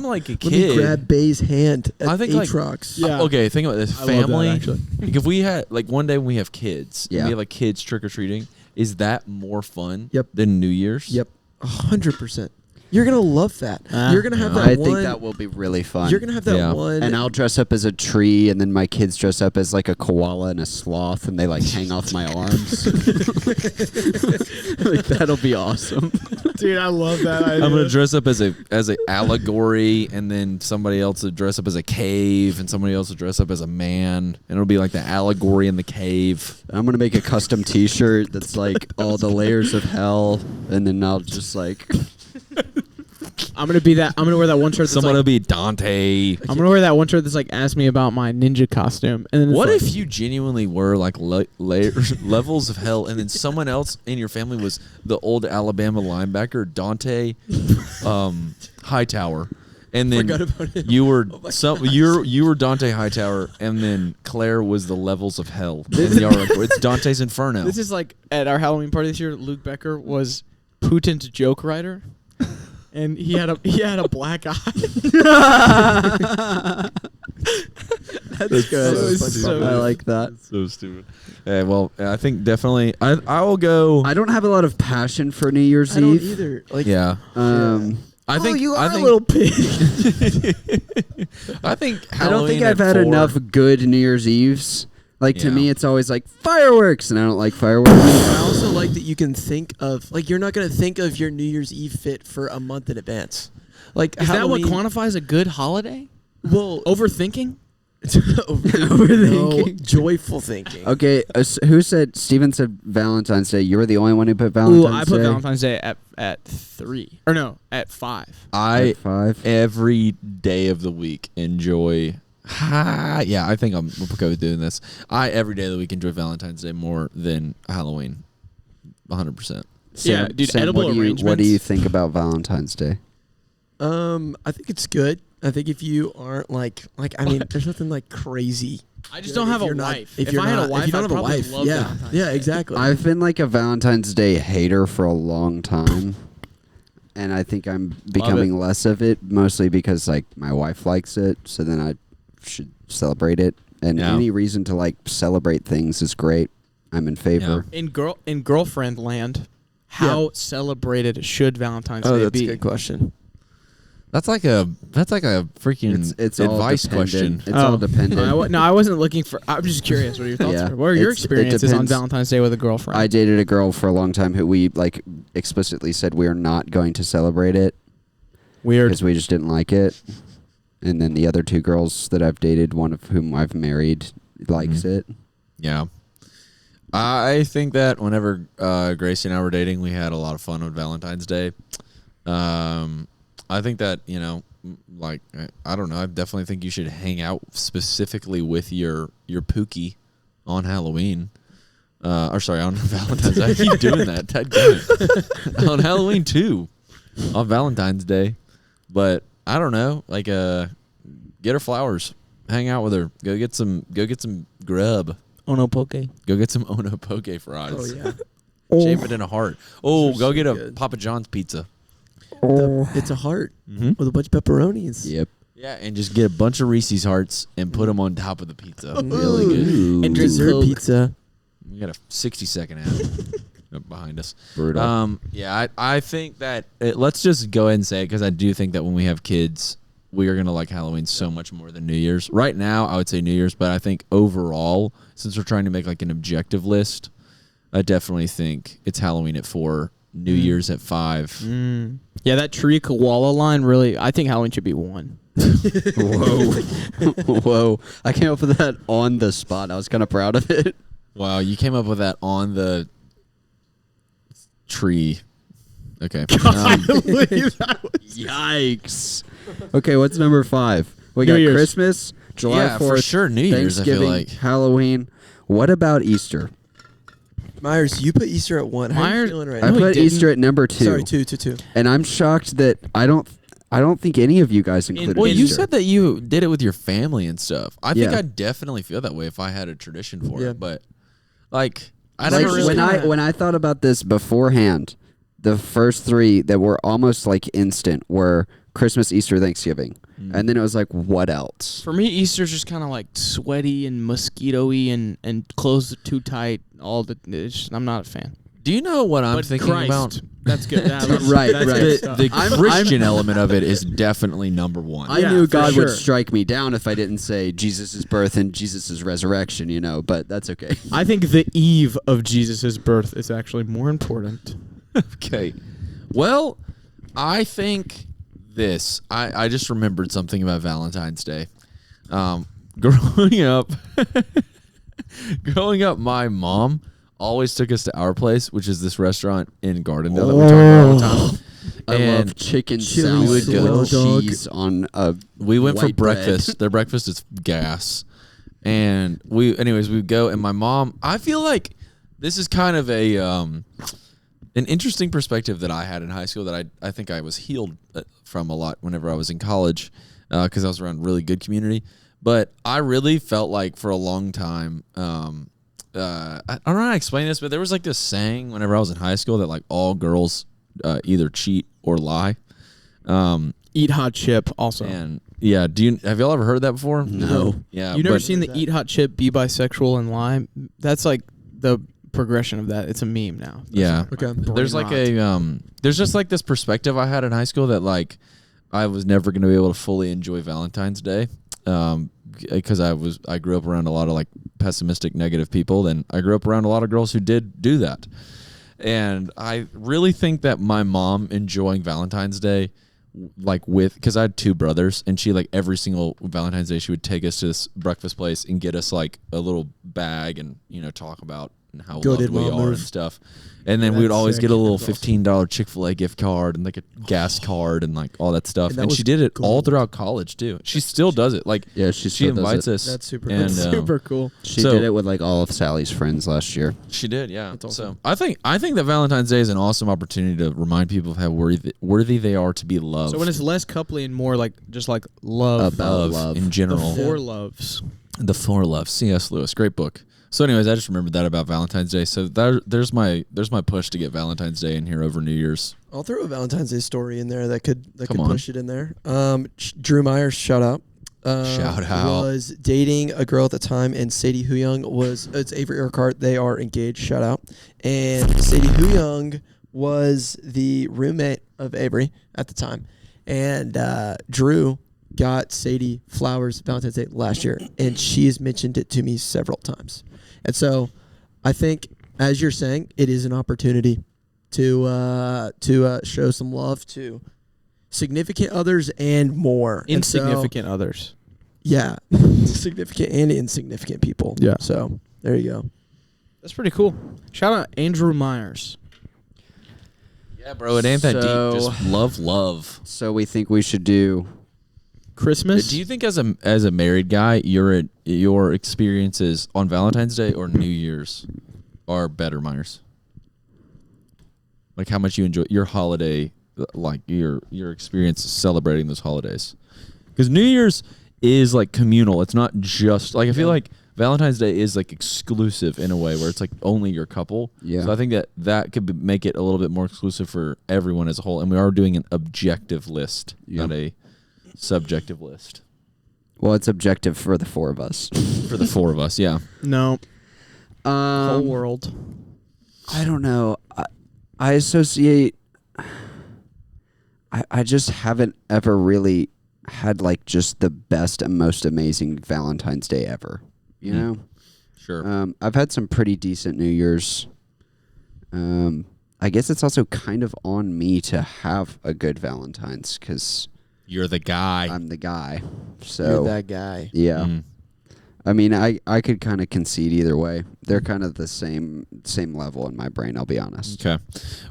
like a Let me kid, grab Bay's hand at I think, like, Aatrox. Yeah. okay, think about this. I love that, Family. actually. Like if we had like one day when we have kids, and Yeah. we have like kids trick or treating. Is that more fun? Yep. Than New Year's? Yep. 100%. You're gonna love that. You're gonna have Yeah. that I one. think that will be really fun. You're gonna have that Yeah. one. and I'll dress up as a tree, and then my kids dress up as like a koala and a sloth, and they like hang off my arms. Like that'll be awesome. Dude, I love that idea. I'm gonna dress up as a allegory, and then somebody else will dress up as a cave, and somebody else will dress up as a man, and it'll be like the allegory in the cave. I'm gonna make a custom T-shirt that's like all the layers of hell, and then I'll just like. I'm gonna be that. I'm gonna wear that one shirt. That's Someone will like, be Dante. I'm gonna wear that one shirt that's like, ask me about my ninja costume. And then it's What like, if you genuinely were like layers, levels of hell, and then someone else in your family was the old Alabama linebacker Dante Hightower, and then Forgot about him. you were Oh you were Dante Hightower, and then Claire was the levels of hell. And y'all were like, it's Dante's Inferno. This is like at our Halloween party this year. Luke Becker was Putin's joke writer, and he had a black eye. That's good. so I like that. so stupid. Yeah, well, I think definitely I will go. I don't have a lot of passion for New Year's I don't Eve. either. Like, Yeah. I think you I are think, a little pig. I think I don't think Halloween I've at had 4 enough good New Year's Eves. Like to Yeah. me, it's always like fireworks, and I don't like fireworks. I also like that you can think of you're not gonna think of your New Year's Eve fit for a month in advance. Like Is Halloween, that what quantifies a good holiday? well, Overthinking? overthinking, no, joyful thinking. Okay, who said? Steven said Valentine's Day. You were the only one who put Ooh, Valentine's I put Day. Valentine's Day at 3. Or no, at 5. I At 5. every day of the week enjoy. Yeah, I think I'm okay with doing this. I every day of the week enjoy Valentine's Day more than Halloween. 100%. Yeah, dude, edible what do you arrangements. think about Valentine's Day? I think it's good. I think if you aren't like I mean, there's nothing like crazy. I just don't have a you're not- wife. if If you're I had not- a wife, if you don't I'd have a probably wife, love yeah, Valentine's yeah, Day. exactly. I've been like a Valentine's Day hater for a long time, and I think I'm becoming less of it, mostly because like my wife likes it, so then I should celebrate it. And Yeah. any reason to like celebrate things is great. I'm in favor. In girlfriend land, how celebrated should Valentine's Oh, Day that's be? a good question. That's like a freaking It's all advice dependent. question. It's all dependent. No, I wasn't looking for. I'm just curious. What are your thoughts? Yeah. What are your It experiences on depends. Valentine's Day with a girlfriend? I dated a girl for a long time who we like explicitly said we are not going to celebrate it Weird. because we just didn't like it. And then the other 2 girls that I've dated, one of whom I've married, likes it. Yeah. I think that whenever Gracie and I were dating, we had a lot of fun on Valentine's Day. I think that, like, I don't know. I definitely think you should hang out specifically with your Pookie on Halloween. Or sorry, on Valentine's Day. I keep doing that. On Halloween too. On Valentine's Day. But I don't know. Like, get her flowers. Hang out with her. Go get some grub. Ono poke. Go get some Ono Poke fries. Oh yeah, Shape it in a heart. Oh, Those are go so get a good. Papa John's pizza. it's a heart Mm-hmm. with a bunch of pepperonis. Yep. Yeah, and just get a bunch of Reese's hearts and put them on top of the pizza. Mm. Really good. Ooh. And drink Dessert Coke. pizza. We got a 60-second ad behind us. Brutal. Yeah, I think that let's just go ahead and say it because I do think that when we have kids, we are gonna like Halloween so much more than New Year's. Right now, I would say New Year's, but I think overall, since we're trying to make like an objective list, I definitely think it's Halloween at 4, New Year's at 5. Yeah, that tree koala line really. I think Halloween should be 1. Whoa. Whoa. I came up with that on the spot. I was kind of proud of it. Wow, you came up with that on the tree. Okay. Yikes. Okay, what's number 5? We New got Year's. Christmas, July Yeah, 4th, for sure, New Year's, I feel Thanksgiving, like. Halloween. What about Easter? Myers, you put Easter at 1. How are you Myers- feeling right I No, now? he put didn't. Easter at number 2. Sorry, two. And I'm shocked that I don't think any of you guys included Well, you Easter. said that you did it with your family and stuff. I think Yeah. I'd definitely feel that way if I had a tradition for Yeah. it. But like, I Like, never really. when I thought about this beforehand, the first 3 that were almost like instant were Christmas, Easter, Thanksgiving. And then it was like, what else? For me, Easter's just kind of like sweaty and mosquito-y and clothes too tight. I'm not a fan. Do you know what I'm But thinking Christ, about? That's good. That's Right, that's right. good The, stuff. the I'm- Christian element of it is definitely number 1. I Yeah, knew for God would sure. strike me down if I didn't say Jesus' birth and Jesus' resurrection, but that's okay. I think the eve of Jesus' birth is actually more important. Okay. Well, I think this. I just remembered something about Valentine's Day. Growing up, my mom always took us to our place, which is this restaurant in Gardendale that we talk about all the time. I And love chicken chili salad soy with dog. cheese on a we went for white bread. breakfast. Their breakfast is gas. And we would go, and my mom, I feel like this is kind of an interesting perspective that I had in high school that I think I was healed from a lot whenever I was in college because I was around really good community. But I really felt like for a long time, I don't know how to explain this, but there was like this saying whenever I was in high school that like all girls either cheat or lie. Eat hot chip also. And yeah, have y'all ever heard that before? No. Yeah, You never but- seen the eat hot chip, be bisexual, and lie? That's like the progression of that. It's a meme now. Yeah. Okay. There's like there's just like this perspective I had in high school that like I was never going to be able to fully enjoy Valentine's Day. Because I grew up around a lot of like pessimistic, negative people. Then I grew up around a lot of girls who did do that. And I really think that my mom enjoying Valentine's Day, like because I had two brothers, and she like every single Valentine's Day she would take us to this breakfast place and get us like a little bag and talk about how loved we are and stuff. And then we would always get a little $15 Chick-fil-A gift card and like a gas card and like all that stuff. And she did it all throughout college too. She still does it. Like she invites us. That's super cool. That's super cool. She did it with like all of Sally's friends last year. She did, yeah. That's awesome. So I think that Valentine's Day is an awesome opportunity to remind people of how worthy they are to be loved. So when it's less coupley and more like just like love, about love in general. The 4 loves. The 4 loves. C.S. Lewis, great book. So, anyways, I just remembered that about Valentine's Day. So there's my push to get Valentine's Day in here over New Year's. I'll throw a Valentine's Day story in there that could push it in there. Drew Myers, shout out. Shout out. Was dating a girl at the time, and Sadie Huyung it's Avery Urquhart. They are engaged. Shout out. And Sadie Huyung was the roommate of Avery at the time, and Drew got Sadie flowers Valentine's Day last year, and she has mentioned it to me several times. And so I think, as you're saying, it is an opportunity to show some love to significant others and more. Insignificant others. Yeah. Significant and insignificant people. Yeah. So there you go. That's pretty cool. Shout out Andrew Myers. Yeah, bro, it ain't that deep. Just love. So we think we should do Christmas. Do you think as a married guy, your experiences on Valentine's Day or New Year's are better, Myers? Like how much you enjoy your holiday, like your experience celebrating those holidays? Because New Year's is like communal. It's not just like I feel like Valentine's Day is like exclusive in a way where it's like only your couple. Yeah. So I think that could make it a little bit more exclusive for everyone as a whole. And we are doing an objective list, not a subjective list. Well, it's objective for the 4 of us. For the 4 of us, yeah. No. Whole world. I don't know. I associate. I just haven't ever really had like just the best and most amazing Valentine's Day ever. You know? Sure. I've had some pretty decent New Year's. I guess it's also kind of on me to have a good Valentine's because You're the guy. I'm the guy. So You're that guy. yeah. Mm. I mean, I could kind of concede either way. They're kind of the same level in my brain, I'll be honest. Okay.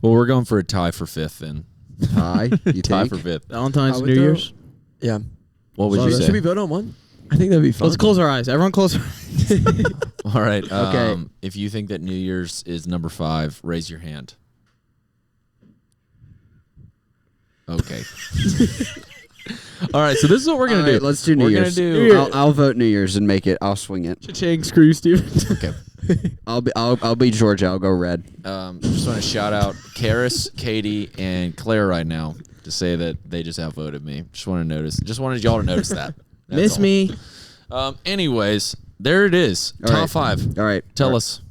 Well, we're going for a tie for 5th then. Tie? You Tie think? for 5th. Valentine's, I would New throw- Year's. Yeah. What would you Should say? we vote on one? I think that'd be fun. Let's close our eyes. Everyone close our eyes. All right. Okay. If you think that New Year's is number 5, raise your hand. Okay. All right. So this is what we're gonna do. Let's do New We're Year's. gonna do. New Year. I'll vote New Year's and make it. I'll swing it. Cha-ching, screw you, Steven. Okay. I'll be Georgia. I'll go red. Just want to shout out Karis, Katie, and Claire right now to say that they just outvoted me. Just wanted y'all to notice that. That's Miss all. me. Anyways, there it is. All Top right. 5. All right. Tell us.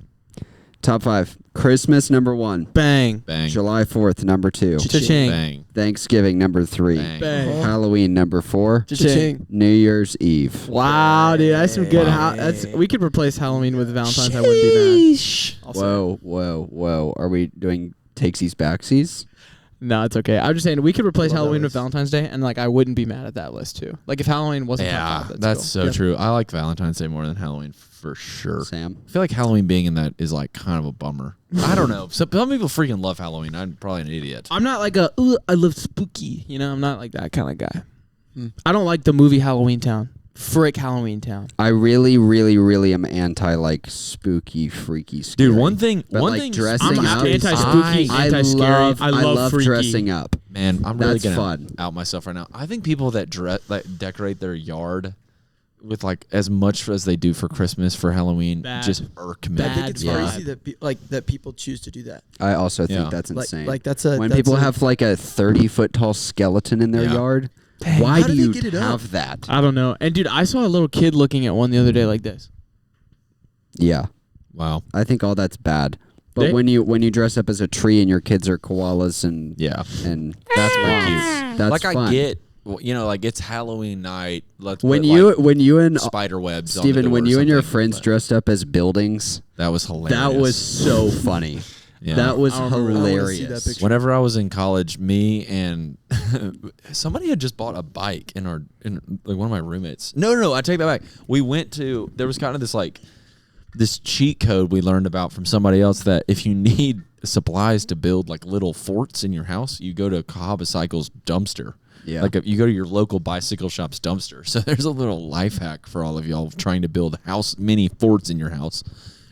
Top 5. Christmas number 1. Bang. Bang. July 4th number 2. Cha-ching. Bang. Thanksgiving number 3. Bang. Bang. Halloween number 4. Cha-ching. New Year's Eve. Wow, dude, that's some good. Wow. We could replace Halloween with Valentine's. I wouldn't be mad. Also, Whoa. Are we doing takesies backsies? no, it's okay. I'm just saying we could replace Love that Halloween with list. Valentine's Day, and like I wouldn't be mad at that list too. Like if Halloween wasn't Yeah, top 5, that's cool. so true. I like Valentine's Day more than Halloween for sure. Sam? I feel like Halloween being in that is like kind of a bummer. I don't know. Some people freaking love Halloween. I'm probably an idiot. I'm not like I love spooky. You know, I'm not like that kind of guy. I don't like the movie Halloween Town. Frick Halloween Town. I really, really, really am anti like spooky, freaky, scary. Dude, one thing dressing I'm up. anti-spooky, anti-scary. I love freaky. dressing up. Man, I'm really That's gonna fun. out myself right now. I think people that decorate their yard with like as much as they do for Christmas for Halloween Bad. just irk me. I think it's Yeah. crazy that people choose to do that. I also think Yeah. that's Like, insane. like that's when people have like a 30-foot tall skeleton in their Yeah. yard, Dang. why How do do they you get it up? have that? I don't know. And dude, I saw a little kid looking at one the other day like this. Yeah. Wow. I think all that's bad. But They- when you dress up as a tree and your kids are koalas and Yeah. and That's pretty moms, cute. that's Like fun. I get, like it's Halloween night. Let's when put, you and spider webs. on the Steven, door when or you and your something, friends but dressed up as buildings, that was hilarious. that was so funny. Yeah. That was I don't remember. I wanna see that hilarious. picture. Whenever I was in college, me and somebody had just bought a bike in like one of my roommates. No, I take that back. We went to, there was kind of this cheat code we learned about from somebody else that if you need supplies to build like little forts in your house, you go to Cahabacycle's dumpster. Yeah. Like you go to your local bicycle shop's dumpster. So there's a little life hack for all of y'all trying to build mini forts in your house.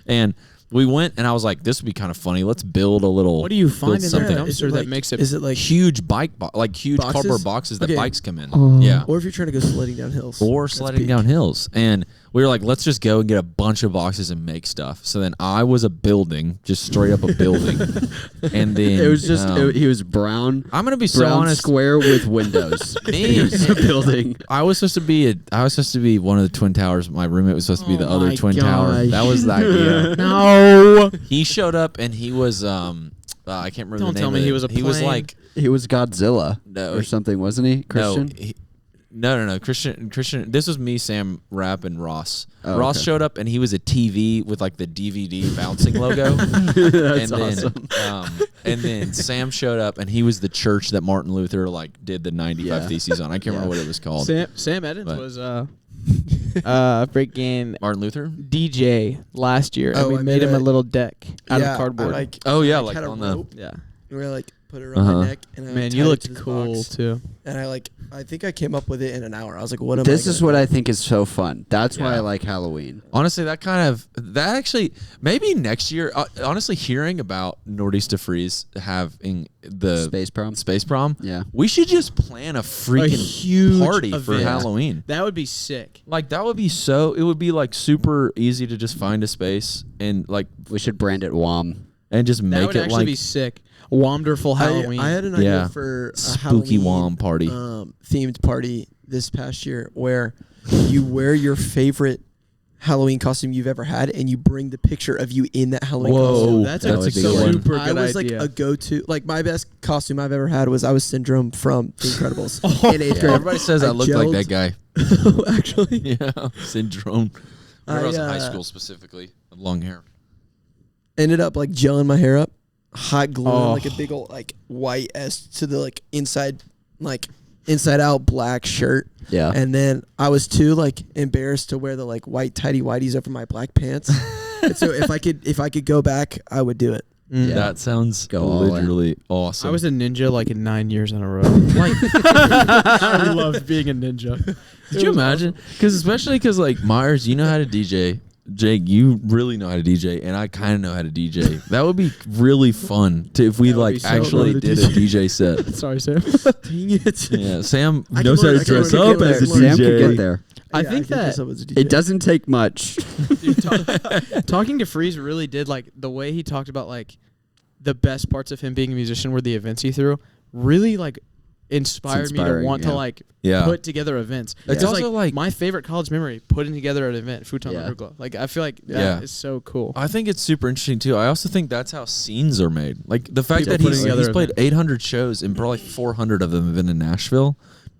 And we went, and I was like, "This would be kind of funny. Let's build a little." What do you find build in something? that dumpster that makes it? Is it like Huge like huge Boxes? cardboard boxes that Okay. bikes come in. Yeah. Or if you're trying to go sledding down hills. Or That's sledding peak. down hills. And we were like, let's just go and get a bunch of boxes and make stuff. So then I was a building, just straight up a building. And then It was just he was brown, I'm gonna be so brown honest. square with windows. Me. He was a building. I was supposed to be one of the twin towers. My roommate was supposed to be the Oh other my twin tower. gosh. That was the idea. No. He showed up and he was I can't remember Don't the name tell me of he it. was a He was plane. like He was Godzilla No, or something, wasn't he? Christian. No. Christian. This was me, Sam, Rapp, and Ross. Oh, Ross okay. showed up and he was a TV with like the DVD bouncing logo. That's and awesome. And then Sam showed up and he was the church that Martin Luther like did the 95 Yeah. Theses on. I can't remember what it was called. Sam Edens But- was freaking Martin Luther. DJ last year, and Oh, we I made made him a a- little deck out Yeah, of cardboard. I like, Oh yeah, I like had a on the. rope, yeah, and we like put it around my neck. And I man, tied you it looked to this cool box. too. And I think I came up with it in an hour. I was like, what am This I is what I think is so fun. That's why Yeah. I like Halloween. Honestly, that actually maybe next year. Honestly, hearing about Northeast Freeze having the Space prom. prom, Yeah. we should just plan a freaking huge party for event. Halloween. That would be sick. Like that would be it would be like super easy to just find a space and like We should brand it WOM. and just That make would it actually like be sick. Wonderful Halloween. I had an Yeah. idea for a spooky Halloween, WOM party. themed party this past year where you wear your favorite Halloween costume you've ever had, and you bring the picture of you in that Halloween costume. that's that a would be super good. good I was idea. like a go-to. Like my best costume I've ever had was I was Syndrome from The Incredibles in 8th Yeah, grade. everybody says I look like that guy. Actually, Yeah, Syndrome. Whenever I was in high I, school specifically, long hair. ended up like gelling my hair up, hot glue, Oh. like a big old like white S to the like inside out black shirt. Yeah. And then I was too like embarrassed to wear the like white tighty whities over my black pants. And so if I could go back, I would do it. Mm. Yeah. That sounds Go all in. literally awesome. I was a ninja like 9 years in a row. Like I loved being a ninja. Did you imagine? Because like Myers, you know how to DJ. Jake, you really know how to DJ, and I kind of know how to DJ. That would be really fun if we That would like be so actually fun to did a DJ set. Sorry, Sam. Dang it. Yeah, Sam I knows how can to learn- I can dress learn- I up can as a learn- Sam could DJ. get there. I Yeah, think can dress that up as a DJ. It doesn't take much. Dude, talking to Freeze really did like the way he talked about like the best parts of him being a musician were the events he threw. Really like inspired me to inspiring, want to yeah. like Yeah. put together events. It's Just, also, like- my favorite college memory, putting together an event, Futon Yeah. Underglow. Like I feel like Yeah. that is so cool. I think it's super interesting too. I also think that's how scenes are made. Like the fact People that putting together he's played events. 800 shows and probably 400 of them have been in Nashville.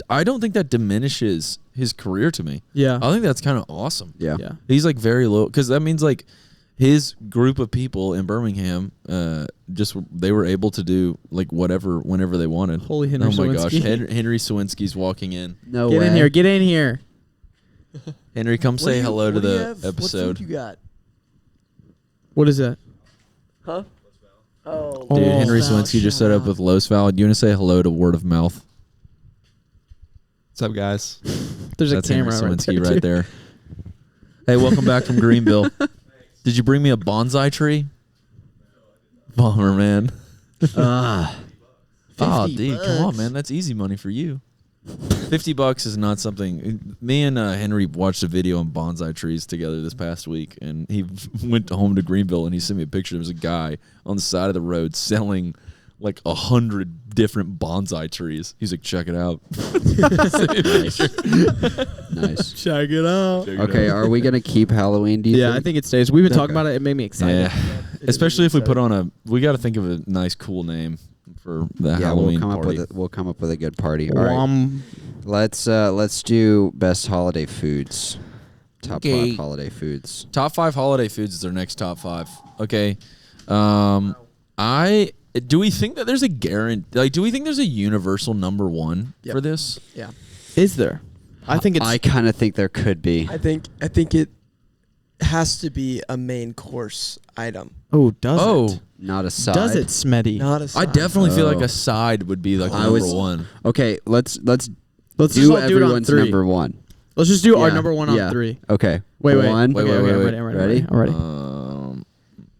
I don't think that diminishes his career to me. Yeah. I think that's kind of awesome. Yeah. Yeah. He's like very low because that means like his group of people in Birmingham they were able to do like whatever whenever they wanted. Holy Henry Oh my gosh, Sawinski. Henry Sawinski's walking in. No Get way. in here. Get in here. Henry, come say hello to the episode. What food you got? What is that? Huh? Oh, Dude, Oh, Henry Val, Sawinski just shut set up up. with Los Val. Do you want to say hello to Word of Mouth? What's up, guys? There's That's a camera Henry right Sawinski there. right there. Hey, welcome back from Greenville. Did you bring me a bonsai tree? Bummer, man. Ah. Oh, 50 dude, come on, bucks. man. That's easy money for you. $50 is not something. Me and Henry watched a video on bonsai trees together this past week, and he went home to Greenville and he sent me a picture. There was a guy on the side of the road selling like 100 different bonsai trees. He's like, check it out. Nice. Check it out. Okay, are we gonna keep Halloween? Do you Yeah, think? I think it stays. We've been talking Okay. about it. It made me excited. Yeah, especially if we put on we got to think of a nice, cool name for the Halloween party. We'll come up with a good party. All right, Wom. let's do best holiday foods. Top Okay. 5 holiday foods. Top 5 holiday foods is our next top 5. Okay, do we think that there's a guarantee? Like, do we think there's a universal number one for this? Yeah. Is there? I think it's. I kind of think there could be. I think it has to be a main course item. Oh, does it? Not a side. Does it, Smetty? Not a I side. definitely feel like Oh. a side would be like I number was- one. Okay, let's Let's do just all do it on everyone's 3. number one. Let's just do our Yeah, number one on yeah. 3. Okay. Wait. One. Wait, Okay, wait, I'm wait. ready. I'm ready. Ready? I'm ready.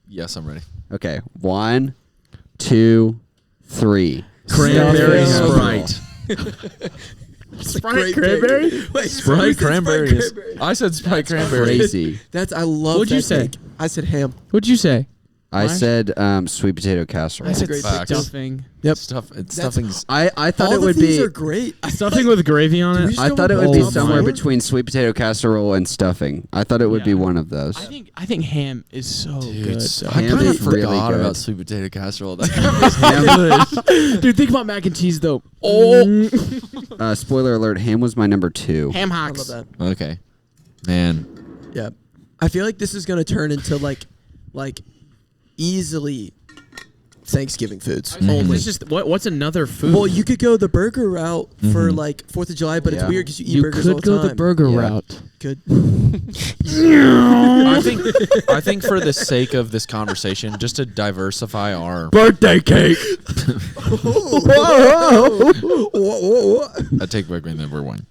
Yes, I'm ready. Okay. 1, 2, 3. Cranberry Stuffing. Sprite. Sprite cranberry? Wait, Sprite who said cranberry. Is, cranberry? I said Sprite cranberry. Crazy. I love What'd you that say? take. I said ham. What'd you say? I Mine? said sweet potato casserole. I said great Facts. stuffing. Yep. Stuffing's. I thought All it the would things be. are great. Stuffing with gravy on Do we it. just I go thought it with would be top somewhere five? between sweet potato casserole and stuffing. I thought it would be Yeah. one of those. I think ham is so good. I Ham kind of is really forgot good. about sweet potato casserole. That Dude, think about mac and cheese though. Spoiler alert: ham was my number 2. Ham I hocks. love that. Okay, man. Yeah. I feel like this is gonna turn into like easily Thanksgiving foods. It's just what's another food? Well, you could go the burger route for like 4th of July, but Yeah. it's weird because you eat you burgers all could the go time. the burger Yeah. route. Good. I think for the sake of this conversation, just to diversify our Birthday cake. I take back my number one.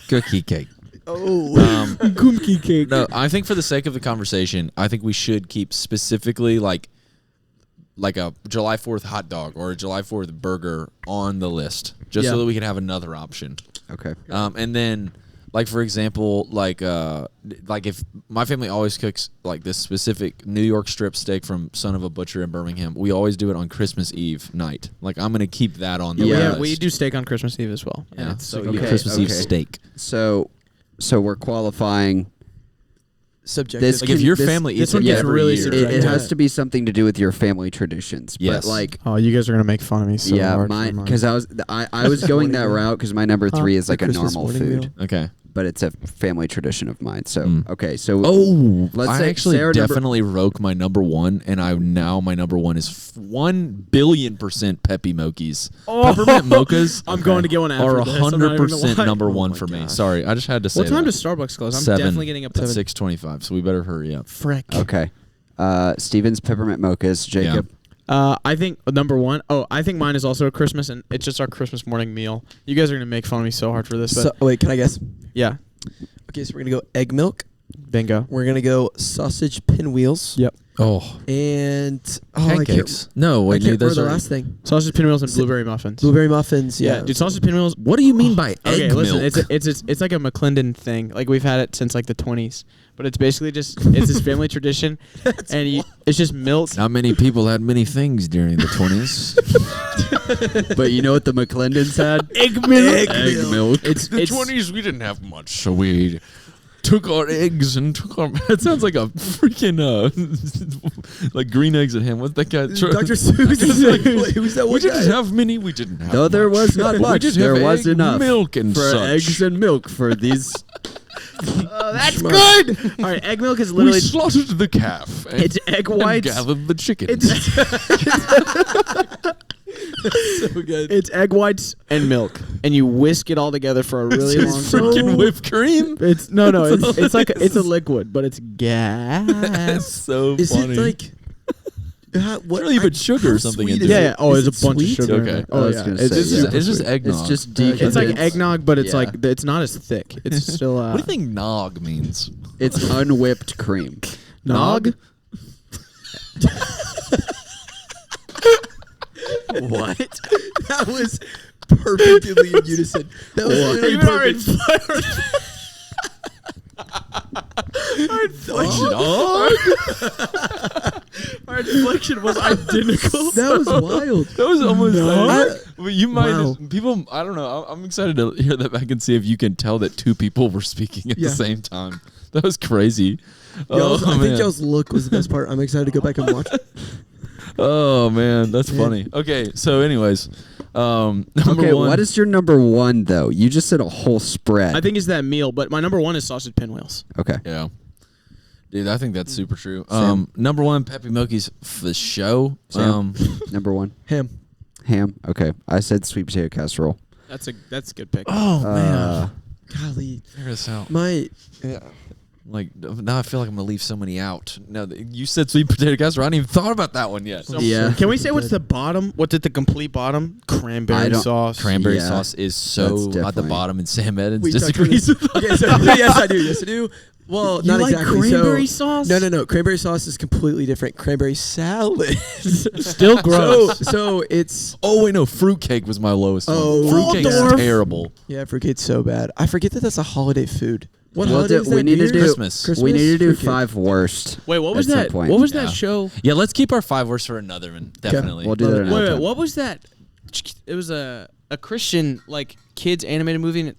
Cookie cake. Oh. Kumki cake. No, I think for the sake of the conversation, I think we should keep specifically like a July 4th hot dog or a July 4th burger on the list, just so Yeah. that we can have another option. Okay. And then, like for example, like if my family always cooks like this specific New York strip steak from Son of a Butcher in Birmingham, we always do it on Christmas Eve night. Like I'm gonna keep that on the Yeah, list. we do steak on Christmas Eve as well. Yeah, it's so like, you get okay, Christmas Eve okay. steak. So we're qualifying. Subjective. This Like if your this- family this eats one it gets every really year. subjective. It has to be something to do with your family traditions. Yes. But like, Oh, you guys are gonna make fun of me so yeah, hard. mine because I was going that route because my number 3 is The like a Christmas normal morning food, meal. Okay. but it's a family tradition of mine. So Mm. okay, so Oh, let's I say actually Sarah number- definitely wrote my number one, and my number one is 1,000,000,000% Peppy Mochis. Peppermint mochas. I'm going to get one after are this, I'm not even gonna 100% lie. number Oh one my for me. gosh. Sorry, I just had to say What time that. does Starbucks close? I'm 7. definitely getting up At to 6:25, so we better hurry up. Frick. Okay, Steven's peppermint mochas. Jacob. I think number 1. Oh, I think mine is also a Christmas, and it's just our Christmas morning meal. You guys are gonna make fun of me so hard for this, but Wait, can I guess? yeah, Okay, so we're gonna go egg milk. bingo. We're gonna go sausage pinwheels. Yep. Oh, And pancakes. No, I wait, can't dude, remember those the are. last thing. Sausage pinwheels and blueberry muffins. Blueberry muffins. Yeah, dude, sausage pinwheels. What do you mean by egg Okay, milk? listen, it's like a McClendon thing. Like we've had it since like the 20s, but it's basically just it's this family tradition, and it's just milk. Not many people had many things during the 20s. But you know what the McClendons had? Egg milk. Egg milk. It's the 20s, we didn't have much, so we took our eggs and took our. It sounds like a freaking like green eggs and ham. What's that guy? Dr. Seuss. Wait, who's that We one didn't guy? have many. We didn't have. No, there much. was not We much. just There have was egg, enough milk and for such. eggs and milk for these. That's good. All right, egg milk is We literally slaughtered the calf. And, it's egg and whites. gathered the chicken. So good. It's egg whites and milk, and you whisk it all together for a really long It's time. freaking whipped cream. It's it's like it's a liquid, but it's gas. That's so Is funny. it like? What? Really, but sugar or something sweet in is there. Yeah, it? yeah. Oh, Is there's it a bunch sweet? of sugar. in Okay. there. I Oh was yeah, gonna it's say, just, yeah. It's just eggnog. It's just Okay. decondensed. it's like eggnog, but it's Yeah. like it's not as thick. It's still What do you think nog means? It's unwhipped cream. nog. What? That was perfectly in unison. That was literally perfect. Our deflection was identical. That was wild. That was almost. Well, you might. Wow. People. I don't know. I'm excited to hear that back and see if you can tell that two people were speaking at Yeah. the same time. That was crazy. I think man. y'all's look was the best part. I'm excited to go back and watch. Oh man, that's Yeah. funny. Okay, so anyways, number Okay, one. what is your number one though? You just said a whole spread. I think it's that meal, but my number one is sausage pinwheels. Okay. Yeah, dude, I think that's super true. Sam? Number one, Peppy Moki's for show. Sam? Number one, Ham. ham. Okay, I said sweet potato casserole. That's a good pick. Oh Uh, Golly, figure this out. my Like now, I feel like I'm gonna leave so many out. No, you said sweet potato casserole. I hadn't even thought about that one yet. So, Yeah. Can we say what's the bottom? What's at the complete bottom? I Cranberry don't- sauce. Cranberry Yeah, sauce is that's so at the definitely- bottom, and Sam Edens Wait, sorry, disagrees. Okay, so yes, I do. Yes, I do. Well, You not like exactly. cranberry so, sauce? No. Cranberry sauce is completely different. Cranberry salad. Still gross. So it's Oh wait, no, fruitcake was my lowest Oh, one. Fruitcake's Waldorf. terrible. yeah, fruitcake's so bad. I forget that that's a holiday food. What We'll holiday do- is we that need to near? do- Christmas. we need to do Fruitcake. 5 worst. Wait, what was at some that? point. What was Yeah. that show? Yeah, let's keep our 5 words for another one. Definitely. We'll do that another Wait, time. what was that? It was a Christian like kids animated movie. And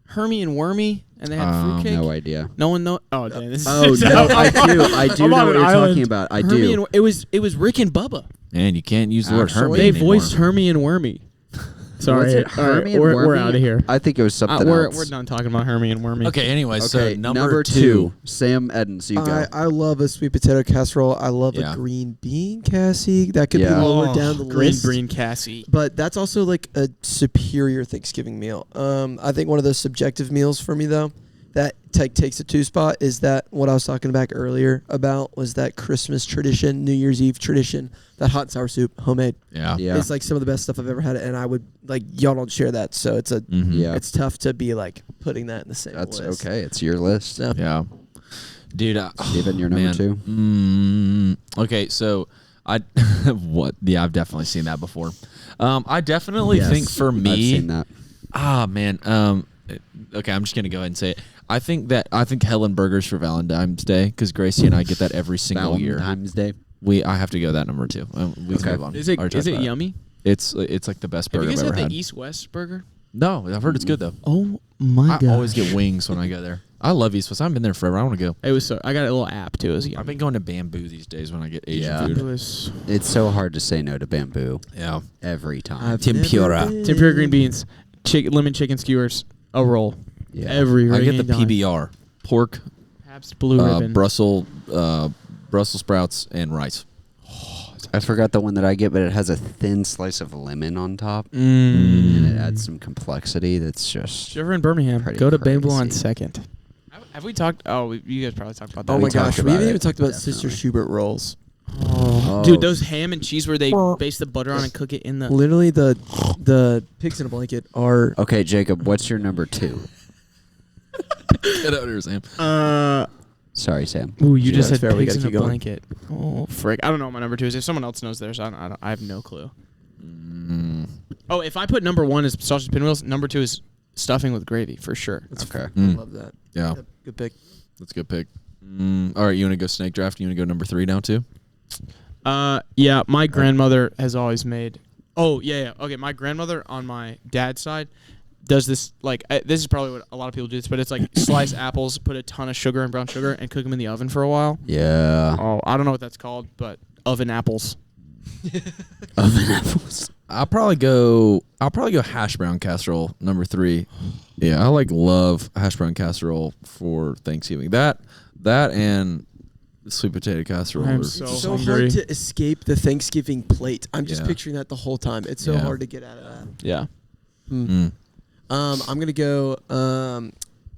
Hermie and Wormy, and they had fruitcake. No idea. No one know. Oh, damn, this Oh is no, I do I'm know on what an you're island. talking about. I Hermie do. And, it was Rick and Bubba. And you can't use the word Actually, Hermie They anymore. voiced Hermie and Wormy. Sorry, Was it all right, Hermie and we're Wormy? out of here. I think it was something We're else. done talking about Hermie and Wormy. Okay, anyway, so Okay, number two. Sam Edens, you go. I love a sweet potato casserole. I love Yeah. a green bean cassie. That could Yeah. be lower down the green list. green Cassie. But that's also like a superior Thanksgiving meal. I think one of those subjective meals for me though, that takes a 2 spot is that what I was talking back earlier about was that Christmas tradition, New Year's Eve tradition, that hot and sour soup, homemade. Yeah. Yeah. It's like some of the best stuff I've ever had, and I would like y'all don't share that, so it's a Mhm. Yeah. it's tough to be like putting that in the same That's list. okay. It's your list. So, Yeah. Dude, Steven, your number man. 2. Okay, so I what? Yeah, I've definitely seen that before. I definitely Yes, think for I've me, seen that. man. Okay, I'm just gonna go ahead and say it. I think Helen Burgers for Valentine's Day because Gracie and I get that every single year. Valentine's Day. I have to go that number 2. We can Okay. move on. Is it Already talked about yummy? It's like the best Have burger you guys I've had ever the had. East West burger? No, I've heard it's good though. Oh my I always get wings when I go there. I love East West. I've been there forever. I want to go. It was so. I got a little app too. It was I've yummy. been going to Bamboo these days when I get Asian Yeah. It food. was It's so hard to say no to bamboo Yeah. every time. I've Tempura. never been- tempura green beans, lemon chicken skewers, a roll. Yeah. Every I get ring the time. PBR, pork, Pabst Blue Ribbon. Brussels sprouts, and rice. I forgot the one that I get, but it has a thin slice of lemon on top, Mm. and it adds some complexity. That's just If you're ever in Birmingham, Pretty go to Bamboo on crazy. 2nd. Have we talked? Oh, you guys probably talked about that. Oh We my talked gosh, we about haven't it, even talked about Sister definitely. Schubert rolls. Oh. Dude, those ham and cheese where they base the butter on and cook it in the. Literally, the pigs in a blanket are. okay. Jacob, what's your number 2? Get out of here, Sam. Sorry, Sam. Ooh, you Yeah, just that's said fair, we pigs gotta in a keep going. blanket. Oh, frick. I don't know what my number 2 is. If someone else knows theirs, I have no clue. Oh, if I put number 1 is sausage pinwheels, number 2 is stuffing with gravy for sure. Okay. I love that. Yeah, Yep, good pick. that's a good pick. All right, you want to go snake draft? You want to go number 3 now too? Yeah, my grandmother has always made. Oh yeah. Okay, my grandmother on my dad's side does this like this is probably what a lot of people do this, but it's like slice apples, put a ton of sugar and brown sugar, and cook them in the oven for a while. Yeah. Oh, I don't know what that's called, but oven apples. Oven apples. I'll probably go hash brown casserole number 3. Yeah, I love hash brown casserole for Thanksgiving. That and sweet potato casserole. I'm are so It's so hungry. hard to escape the Thanksgiving plate. I'm just Yeah. picturing that the whole time. It's so Yeah. hard to get out of that. Yeah. I'm gonna go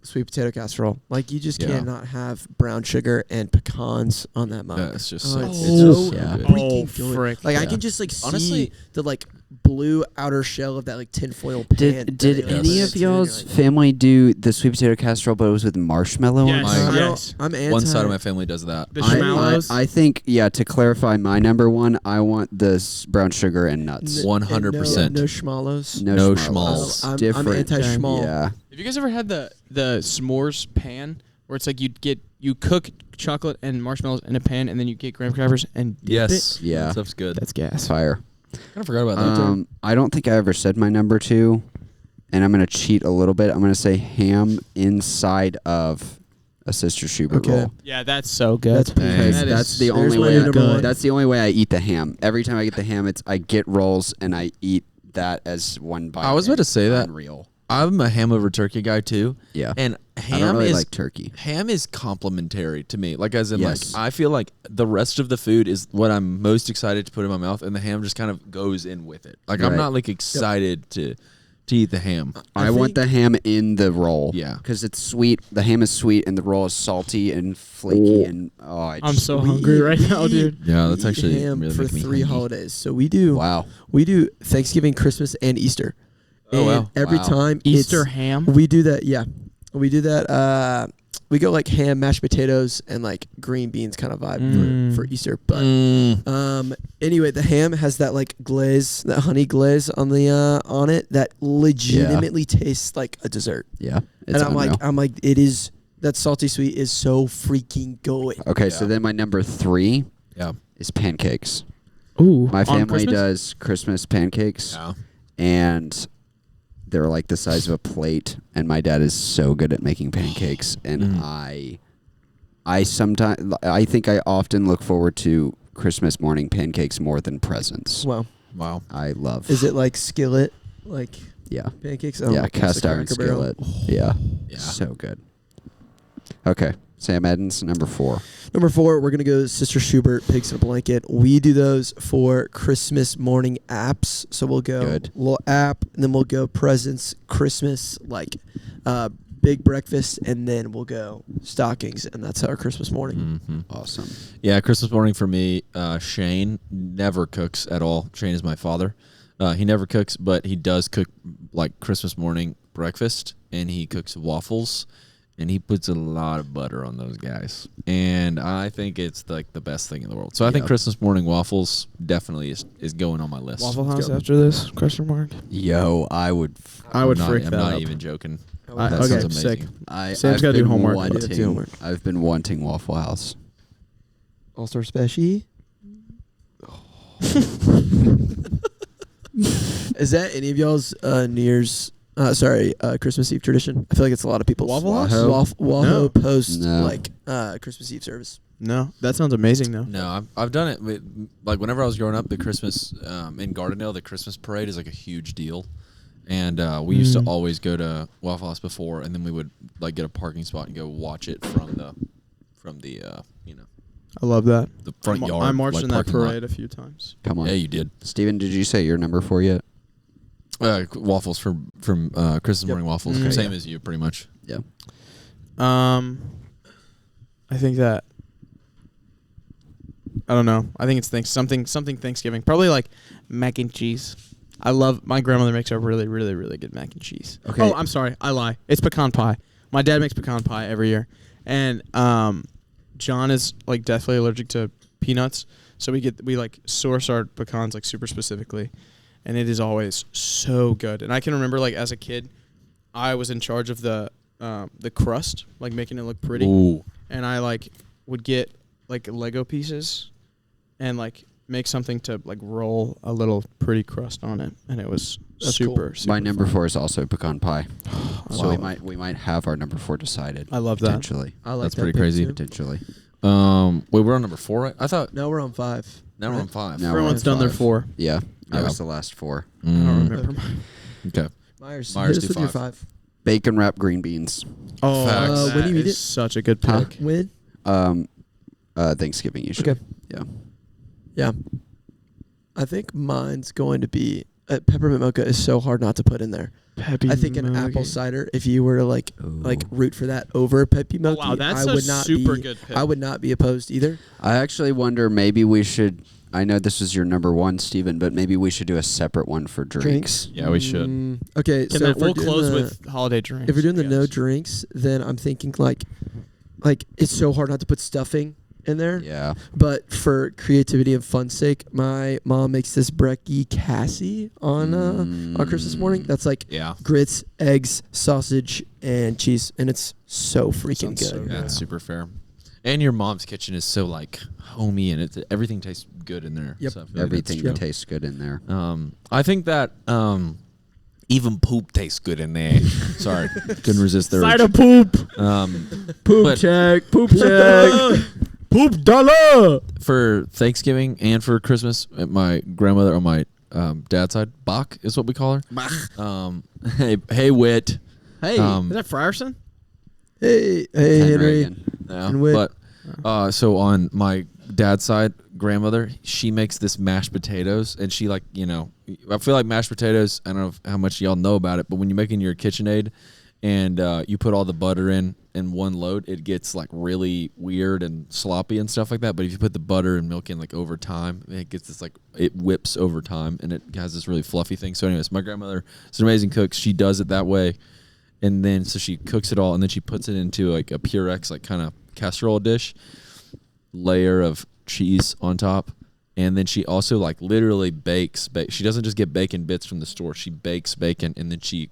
sweet potato casserole. Like you just Yeah. cannot have brown sugar and pecans on that mug. Yeah, it's just Oh, so, it's it's so just so yeah. good. freaking good. frick. Like I Yeah. can just like see Honestly- the like blue outer shell of that like tinfoil pan. Did that they, like, any put of into, and you're y'all's like, family do the sweet potato casserole, but it was with marshmallow? Yes. on top? Yes. I'm anti. One side of my family does that. The I, schmallows. I think, yeah, to clarify my number 1, I want this brown sugar and nuts. 100%. No schmallows. No schmallows. I'm Different. anti-schmal. Yeah. Have you guys ever had the s'mores pan where it's like you'd you cook chocolate and marshmallows in a pan, and then you get graham crackers and dip Yes. it. Yeah. That stuff's good. That's gas. Fire. I kind of forgot about that. I don't think I ever said my number 2, and I'm gonna cheat a little bit. I'm gonna say ham inside of a Sister Schubert roll. Yeah, that's so good. That's Dang. Because That that's is the only my way. new number one. That's the only way I eat the ham. Every time I get the ham, I get rolls and I eat that as one bite. I was about to say that. Unreal. I'm a ham over turkey guy too. Yeah. And I ham don't really is like turkey. ham is complimentary to me. Like as in Yes. like I feel like the rest of the food is what I'm most excited to put in my mouth, and the ham just kind of goes in with it. Like I'm Right. not like excited to eat the ham. I want the ham in the roll. Yeah. Because it's sweet. The ham is sweet and the roll is salty and flaky. And I'm so hungry right now, dude. Yeah, that's We eat actually ham really for making me 3 hungry. holidays. So we do Wow. Thanksgiving, Christmas, and Easter. Oh, And wow. every Wow. time Easter it's- ham. we do that. Yeah, we do that. We go like ham, mashed potatoes, and like green beans kind of vibe for Easter. But anyway, the ham has that like glaze, that honey glaze on the on it that legitimately tastes like a dessert. Yeah. It's And I'm unreal. like, it is that salty sweet is so freaking good. Okay, so then my number 3 Yeah. is pancakes. Ooh, My on family Christmas? does Christmas pancakes, Yeah. and they're like the size of a plate. And my dad is so good at making pancakes, and I sometimes I think I often look forward to Christmas morning pancakes more than presents. Wow, Wow. I love. is it like skillet, like Yeah. pancakes? Yeah, my gosh, cast the iron Cracker Barrel. skillet. Yeah. Yeah. So good. Okay, Sam Edens, number 4. Number 4, we're gonna go Sister Schubert, Pigs in a Blanket. We do those for Christmas morning apps. So we'll go Good. little app, and then we'll go presents, Christmas, like big breakfast, and then we'll go stockings, and that's our Christmas morning. Mm-hmm. Awesome. Yeah, Christmas morning for me, Shane never cooks at all. Shane is my father. He never cooks, but he does cook like Christmas morning breakfast, and he cooks waffles, and he puts a lot of butter on those guys. And I think it's like the best thing in the world. So I think Yep. Christmas morning waffles definitely is going on my list. Waffle Let's House go. after this? Question mark. Yo, I would. I would I'm freak not, that I'm not up. even joking. I- That okay, sounds amazing. sick. I've Sam's gotta do been homework. Yeah, do homework. I've been wanting Waffle House. All-Star Special. Is that any of y'all's New Year's? Christmas Eve tradition. I feel like it's a lot of people's. Waffle House? Waho No. post No. like Christmas Eve service. No, that sounds amazing though. No, I've done it. Like whenever I was growing up, the Christmas in Gardendale, the Christmas parade is like a huge deal, and we used to always go to Waffle House before, and then we would like get a parking spot and go watch it from the I love that. the front yard. I marched like, in that parking lot. parade a few times. Come on. Yeah, you did. Steven, did you say your number 4 yet? Waffles from Christmas morning waffles, Mm. same as you, pretty much. Yeah. I think that. I don't know. I think it's something Thanksgiving. Probably like mac and cheese. I love my grandmother makes a really, really, really good mac and cheese. Okay. Oh, I'm sorry. I lie. It's pecan pie. My dad makes pecan pie every year, and John is like deathly allergic to peanuts, so we like source our pecans like super specifically, and it is always so good. And I can remember like as a kid, I was in charge of the crust, like making it look pretty, Ooh. and I like would get like Lego pieces and like make something to like roll a little pretty crust on it, and it was That's super. cool. super My number fun. 4 is also pecan pie. So Wow. we might have our number 4 decided. I love that. Potentially. I like That's that pretty pick, crazy. too. Potentially. Wait, we're on number 4, right? I thought Now we're on 5. now we're on 5. Now Everyone's we're on done their 5. 4. Yeah. That Yeah. was the last 4. I don't Mm, remember. Okay. okay. Myers Myers, hit us do with your 5. 5. Bacon wrapped green beans. Oh, Facts. When do you eat is it? such a good Huh? pick. When? Thanksgiving usually. Okay. Yeah. Yeah. I think mine's going to be peppermint mocha is so hard not to put in there. Peppy I think an mocha. apple cider, if you were to like root for that over peppy Oh, mocha, wow, that's I a would not super be, good pick. I would not be opposed either. I actually wonder maybe we should. I know this is your number 1, Steven, but maybe we should do a separate one for drinks. Yeah, we should. Okay, Can so if we'll we're doing close the- with holiday drinks. if we're doing the I no guess. drinks, then I'm thinking like it's so hard not to put stuffing in there. Yeah. But for creativity and fun's sake, my mom makes this brekkie Cassie on Christmas morning. That's like Yeah. grits, eggs, sausage, and cheese, and it's so freaking Sounds good. so good. Yeah, it's super fair. And your mom's kitchen is so like homey, and everything tastes good in there. Yep. So I feel like Everything that's true. tastes good in there. I think that even poop tastes good in there. Sorry, couldn't resist the Side urge. of poop. Poop But- check. Poop check. Poop dollar. For Thanksgiving and for Christmas, my grandmother on my dad's side, Bach is what we call her. Hey, Wit. Hey, Um, is that Frierson? Hey, Henry Henry. again. Yeah, And Wit. but so on my dad's side, grandmother, she makes this mashed potatoes, and she I feel like mashed potatoes. I don't know how much y'all know about it, but when you're making your KitchenAid, and you put all the butter in one load, it gets like really weird and sloppy and stuff like that. But if you put the butter and milk in like over time, it gets this it whips over time, and it has this really fluffy thing. So anyways, my grandmother is an amazing cook. She does it that way. And then, so she cooks it all, and then she puts it into like a Purex, like kind of casserole dish, layer of cheese on top. And then she also like literally bakes. She doesn't just get bacon bits from the store. She bakes bacon, and then she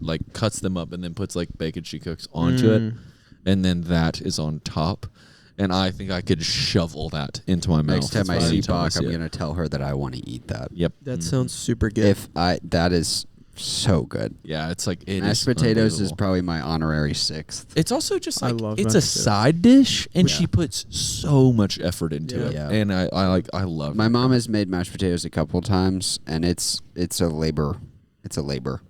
like cuts them up and then puts like bacon she cooks onto it. And then that is on top. And I think I could shovel that into my mouth. Next time I That's see every time I Bach, see I'm it. going to tell her that I want to eat that. Yep. That sounds super good. That is so good. Yeah, it's like it Mashed is potatoes is unbelievable. probably my honorary sixth. It's also just I like love it's mashed a potatoes. side dish, and Yeah. she puts so much effort into it. Yeah. And I love My it. mom has made mashed potatoes a couple times, and it's a labor. It's a labor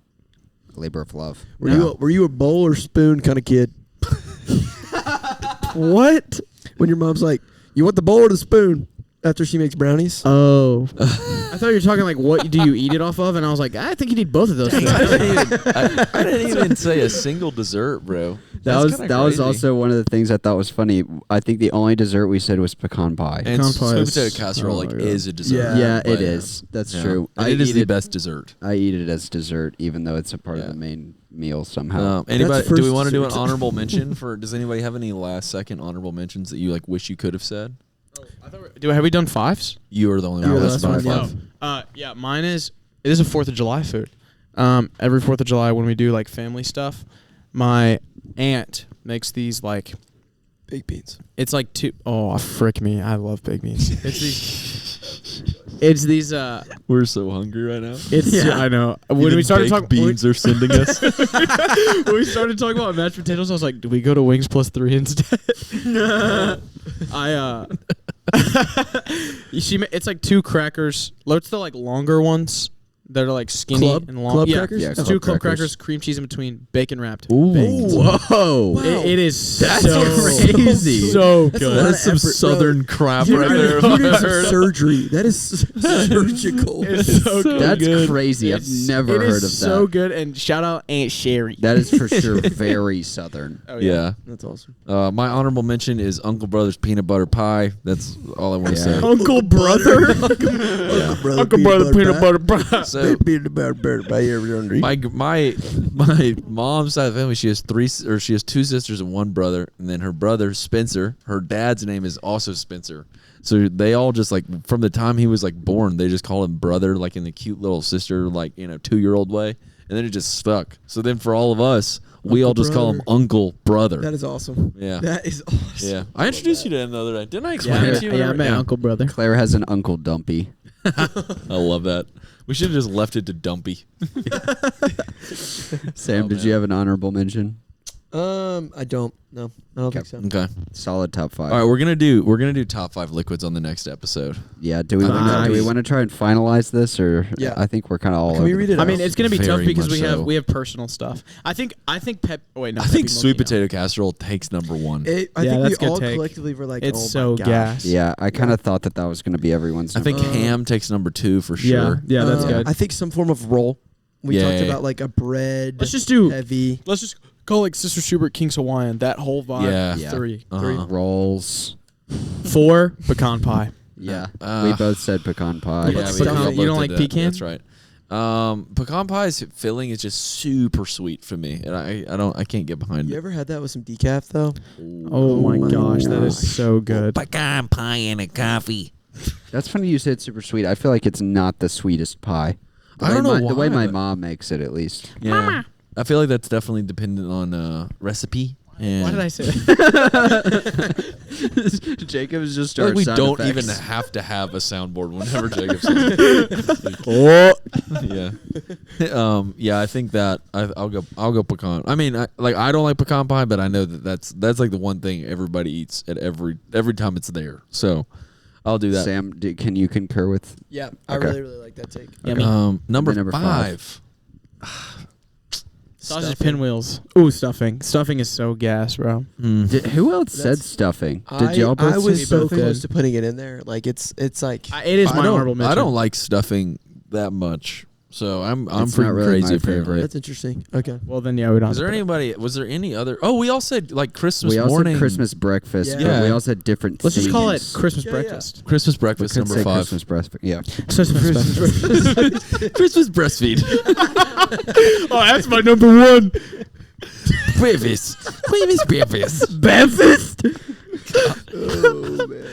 of love. Were you a bowl or spoon kind of kid? What? When your mom's like, "You want the bowl or the spoon?" After she makes brownies. Oh. I thought you were talking like, what do you eat it off of? And I was like, I think you need both of those things. I didn't even say a single dessert, bro. That was also one of the things I thought was funny. I think the only dessert we said was pecan pie. and Pecan pie sweet is- potato casserole oh like my God. is a dessert. Yeah, but- it is. That's Yeah. true. And it is the best dessert. I eat it as dessert, even though it's a part of Yeah. the main meal somehow. Anybody? That's Do we first want to do an dessert. honorable mention for? Does anybody have any last second honorable mentions that you like wish you could have said? Have we done 5's? You are the only You one. were the that's last my one, five. Yeah, mine is. It is a 4th of July food. Every 4th of July when we do like family stuff, my aunt makes these like. Baked beans. It's like frick me! I love baked beans. It's these. It's these. We're so hungry right now. It's. I know. When we started talking, beans are sending us. when we started talking about mashed potatoes, I was like, "Do we go to Wings plus 3 instead?" It's like 2 crackers. It's the like longer ones that are like skinny and long. Club yeah, crackers? Yeah, it's club 2 club crackers. crackers, cream cheese in between, bacon wrapped. Ooh. baked. Whoa! Wow. It is That's so crazy. So That's a good. lot That's of some effort, bro. southern crap You right need- there. you need some surgery. That is surgical. It's so good. That's crazy. I've It's- never it heard is of so that. good, and shout out Aunt Sherry. That is for sure very southern. Oh, Yeah. That's awesome. My honorable mention is Uncle Brother's peanut butter pie. That's all I want to Yeah. say. Uncle brother. Yeah. Uncle brother peanut butter pie. So Peanut butter by every hungry. my mom's side of the family, she has 2 sisters and 1 brother, and then her brother Spencer, her dad's name is also Spencer. So they all just like from the time he was like born, they just call him brother, like in the cute little sister, like 2-year-old way, and then it just stuck. So then for all of us, we Uncle all just call him brother. Uncle Brother. That is awesome. Yeah. That is awesome. Yeah, I introduced you to him the other day. Didn't I explain it to you? I met Uncle brother. Claire has an Uncle Dumpy. I love that. We should have just left it to Dumpy. Sam, Oh, did man. you have an honorable mention? I don't. No, I don't think so. Okay. Solid top 5. All right, we're gonna do top 5 liquids on the next episode. Yeah. Do we Nice. want to try and finalize this, or Yeah. I think we're kind of all. Can we over read the it I out? mean, it's gonna be tough Very because much so. we have personal stuff. I think Pep. Oh wait, no. I think Pepe sweet Molino. potato casserole takes number 1. I Yeah, think that's we good all take. collectively were like, It's oh so my gosh. gas. Yeah, I kind of thought that was going to be everyone's. I think Uh, ham takes number 2 for sure. Yeah, that's good. I think some form of roll. We Yeah, talked yeah. about like a bread. Let's just do. heavy. Let's just call like Sister Schubert King's Hawaiian. That whole vibe. Yeah. Yeah. 3. Uh-huh. rolls. 4 pecan pie. Yeah, Uh, we both said pecan pie. Yeah, Let's we pecan- all you both don't did like that. pecan? That's right. Pecan pie's filling is just super sweet for me, and I can't get behind You it. ever had that with some decaf though? Oh my my gosh, that is gosh. so good. Pecan pie and a coffee. That's funny you said super sweet. I feel like it's not the sweetest pie. I don't know The way why, my but- mom makes it, at least. Yeah, I feel like that's definitely dependent on recipe. And Why did I say that? Jacob's just I feel our like we sound don't effects. even have to have a soundboard whenever Jacob says yeah. I think that I'll go pecan. I mean, I don't like pecan pie, but I know that's like the one thing everybody eats at every time it's there. So I'll do that. Sam, can you concur with? Yeah, I Okay. really like that take. Yummy. Number Number 5. Sausage Stuffing. pinwheels. Ooh, stuffing. Stuffing is so gas, bro. Who else said That's- stuffing? Did y'all both I say was so both close did. to putting it in there. Like it's like It is my honorable I mention. don't like stuffing that much. So I'm It's pretty not really crazy my apparently. favorite. that's interesting. Okay. Well, then yeah, we don't. Was there any other? Oh, we all said like Christmas We all morning. said Christmas breakfast, Yeah. but Yeah. we also had different Let's just call it themes. Christmas Yeah, breakfast. Christmas We breakfast could number say 5. Christmas breakfast. Yeah. Christmas breakfast. Christmas breastfeed. Oh, that's my number 1. Breakfast. Breakfast. Breakfast. Oh man.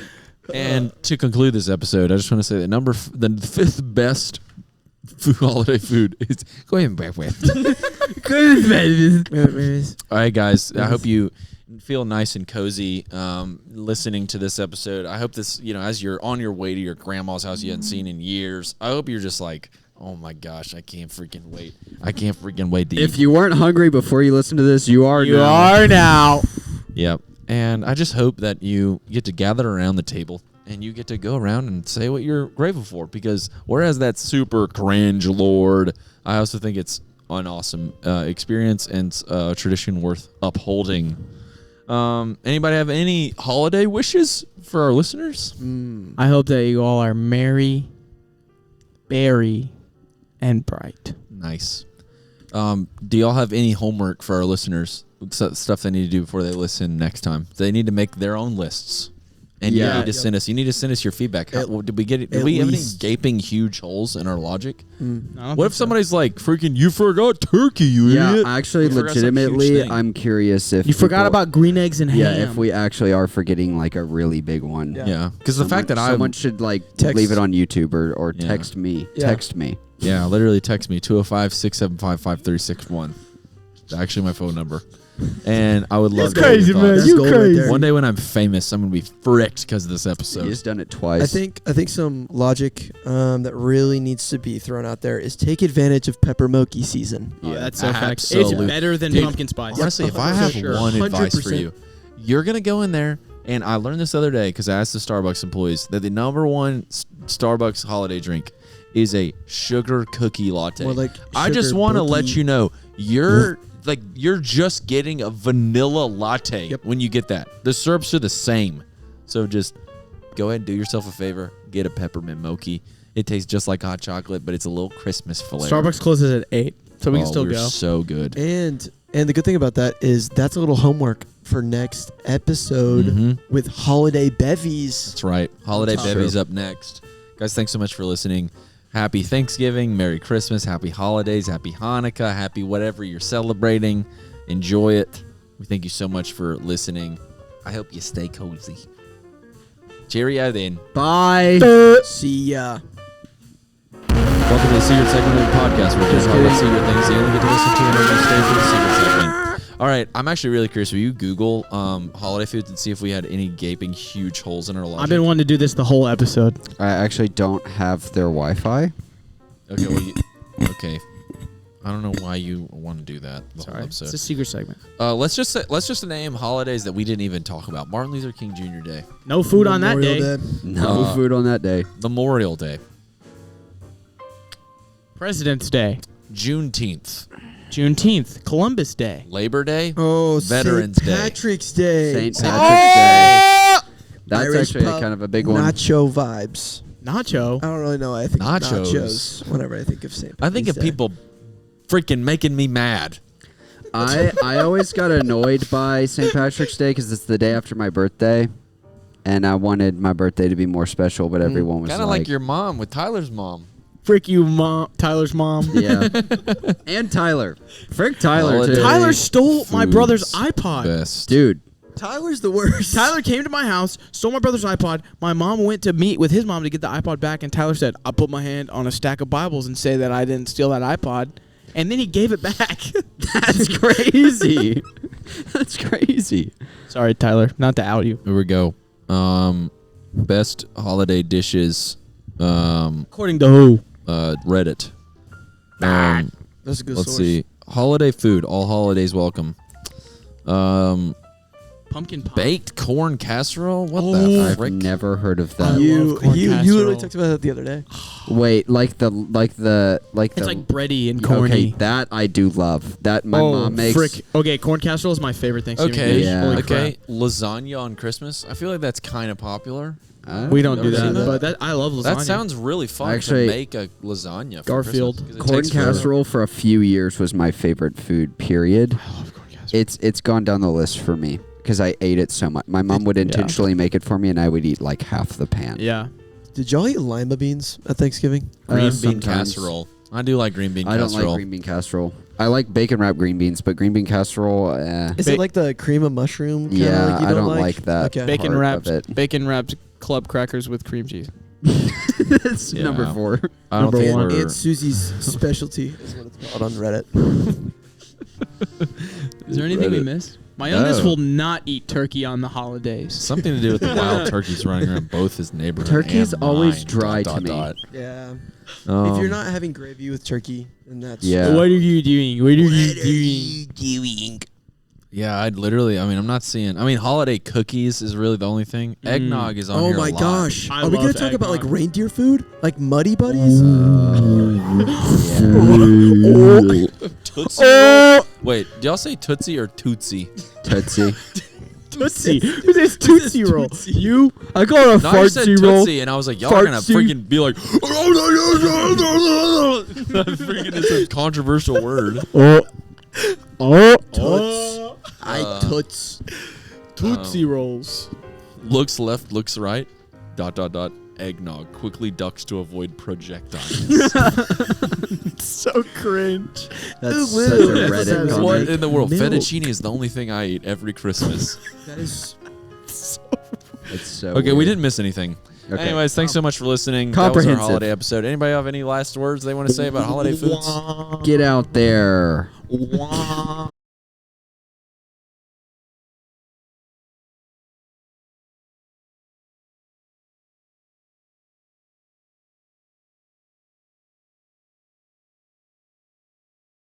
And to conclude this episode, I just want to say that the 5th best holiday food is go ahead and breakfast. All right, guys. I hope you feel nice and cozy listening to this episode. I hope this, as you're on your way to your grandma's house you hadn't seen in years, I hope you're just like, oh my gosh, I can't freaking wait. I can't freaking wait to If eat. you weren't hungry before you listen to this, you are You now. are now. Yep. And I just hope that you get to gather around the table and you get to go around and say what you're grateful for. Because whereas that's super cringe, Lord, I also think it's an awesome experience and a tradition worth upholding. Anybody have any holiday wishes for our listeners? I hope that you all are merry, berry, and bright. Nice. Do y'all have any homework for our listeners? Stuff they need to do before they listen next time. They need to make their own lists. And Yeah. you need to send us. You need to send us your feedback. Did we get it? Did at we have any least- gaping huge holes in our logic? I don't What think if somebody's like, "Freaking, you forgot turkey, you Yeah, idiot"? actually, We forgot some huge legitimately, thing. I'm curious if You forgot people- about green eggs and ham. Yeah, if we actually are forgetting like a really big one. Yeah, because the fact that someone should like Text- leave it on YouTube or Yeah. text me. Yeah. Text me. yeah, literally text me 205-675-5361. It's actually my phone number, and I would love It's to hear your crazy, man. thoughts. That's You gold right crazy. there. One day when I'm famous, I'm gonna be fricked because of this episode. He's done it twice. I think some logic that really needs to be thrown out there is take advantage of peppermonkey season. Oh, Yeah. that's so fact. It's Absolutely. better than Dude, pumpkin spice. Honestly, if I have Sure. one advice for 100%. you, you're gonna go in there, and I learned this the other day because I asked the Starbucks employees that the number one Starbucks holiday drink is a sugar cookie latte. Or like I just sugar want to let bookie. you know you're just getting a vanilla latte Yep. when you get that. The syrups are the same, so just go ahead and do yourself a favor. Get a peppermint mochi. It tastes just like hot chocolate, but it's a little Christmas flavor. Starbucks closes at 8, so we can still we're go. so good. And the good thing about that is that's a little homework for next episode Mhm. with holiday bevies. That's right. Holiday That's bevies true. up next. Guys, thanks so much for listening. Happy Thanksgiving, Merry Christmas, Happy Holidays, Happy Hanukkah, Happy whatever you're celebrating. Enjoy it. We thank you so much for listening. I hope you stay cozy. Cheerio then. Bye. See ya. Welcome to the Secret segment of the podcast where we talk about secret things you only get to listen to whenever you stay for the secret segment. All right, I'm actually really curious. Will you Google holiday foods and see if we had any gaping huge holes in our logic? I've been wanting to do this the whole episode. I actually don't have their Wi-Fi. Okay, well, okay. I don't know why you want to do that. The whole episode. It's a secret segment. Let's just name holidays that we didn't even talk about. Martin Luther King Jr. Day, No food on that Memorial day. No food on that day. Memorial Day, President's Day. Juneteenth, Juneteenth. Columbus Day. Labor Day, Oh, Veterans St. Day. Patrick's Day. St. St. Patrick's Day. That's Irish actually pub, kind of a big one. Nacho vibes. Nacho. I don't really know. I think Nachos. nachos. Whenever I think of St. I think Patrick's of Day. people freaking making me mad. I always got annoyed by St. Patrick's Day because it's the day after my birthday, and I wanted my birthday to be more special, but everyone was Kind of like your mom with Tyler's mom. Frick you, mom. Tyler's mom. yeah, and Tyler, frick Tyler Holiday. too. Tyler stole my Foods brother's iPod. Best. dude. Tyler's the worst. Tyler came to my house, stole my brother's iPod. My mom went to meet with his mom to get the iPod back, and Tyler said, "I'll put my hand on a stack of Bibles and say that I didn't steal that iPod." And then he gave it back. That's crazy. That's crazy. Sorry, Tyler, not to out you. Here we go. Best holiday dishes. According to who? Reddit. That's a good Let's source. see. Holiday food. All holidays welcome. Pumpkin pie. Baked corn casserole. What Oh. the I've frick? never heard of I that. love You corn you casserole. literally talked about that the other day. Wait, like the It's like bready and corny. Okay, that I do love. That my mom makes. Frick. Okay, corn casserole is my favorite Thanksgiving Okay. dish. Yeah. Holy Okay. Lasagna on Christmas. I feel like that's kind of popular. crap. We don't do Never seen that, that. but I love lasagna. That sounds really fun Actually, to make a lasagna. For Garfield. Christmas, 'cause it corn takes forever. casserole for a few years was my favorite food. Period. I love corn casserole. It's gone down the list for me because I ate it so much. My mom would intentionally make it for me, and I would eat like half the pan. Yeah. Did y'all eat lima beans at Thanksgiving? Green bean Sometimes. casserole. I do like green bean I don't casserole. like green bean casserole. I like bacon wrapped green beans, but green bean casserole, Is it like the cream of mushroom? Kinda yeah, like you I don't like that. Okay. Bacon part wrapped of it. bacon wrapped club crackers with cream cheese. That's Yeah. number 4. I don't Number think one. we're. Aunt Susie's specialty is what it's called on Reddit. Is there anything we Reddit. missed? My youngest No. will not eat turkey on the holidays. Something to do with the wild turkeys running around both his neighborhood. Turkey's and always mine, dry dot, to me. dot, Yeah. dot. If you're not having gravy with turkey, then that's Yeah. What are you doing? What are you doing? Yeah, I'd literally. I mean, I'm not seeing. I mean, holiday cookies is really the only thing. Eggnog is on Oh here. my a lot. gosh. I Are we love gonna talk about like eggnog. reindeer food? Like Muddy Buddies? Tootsie. Roll? Wait, did y'all say Tootsie or Tootsie? Tootsie. Tootsie. Who says Tootsie Roll? You? I call it a No, you said fartsy roll. Tootsie, and I was like, y'all are gonna Fartsy. freaking be like, freaking it's a controversial word. Toots. I toots. Tootsie Rolls. Looks left, looks right. Dot dot dot. Eggnog quickly ducks to avoid projectiles. So cringe. That's Ooh, such a that's Reddit sad. comment. What in the world? Milk. Fettuccine is the only thing I eat every Christmas. That is It's so Okay, we weird. didn't miss anything. Okay. Anyways, thanks so much for listening. That was our Comprehensive. holiday episode. Anybody have any last words they want to say about holiday foods? Get out there.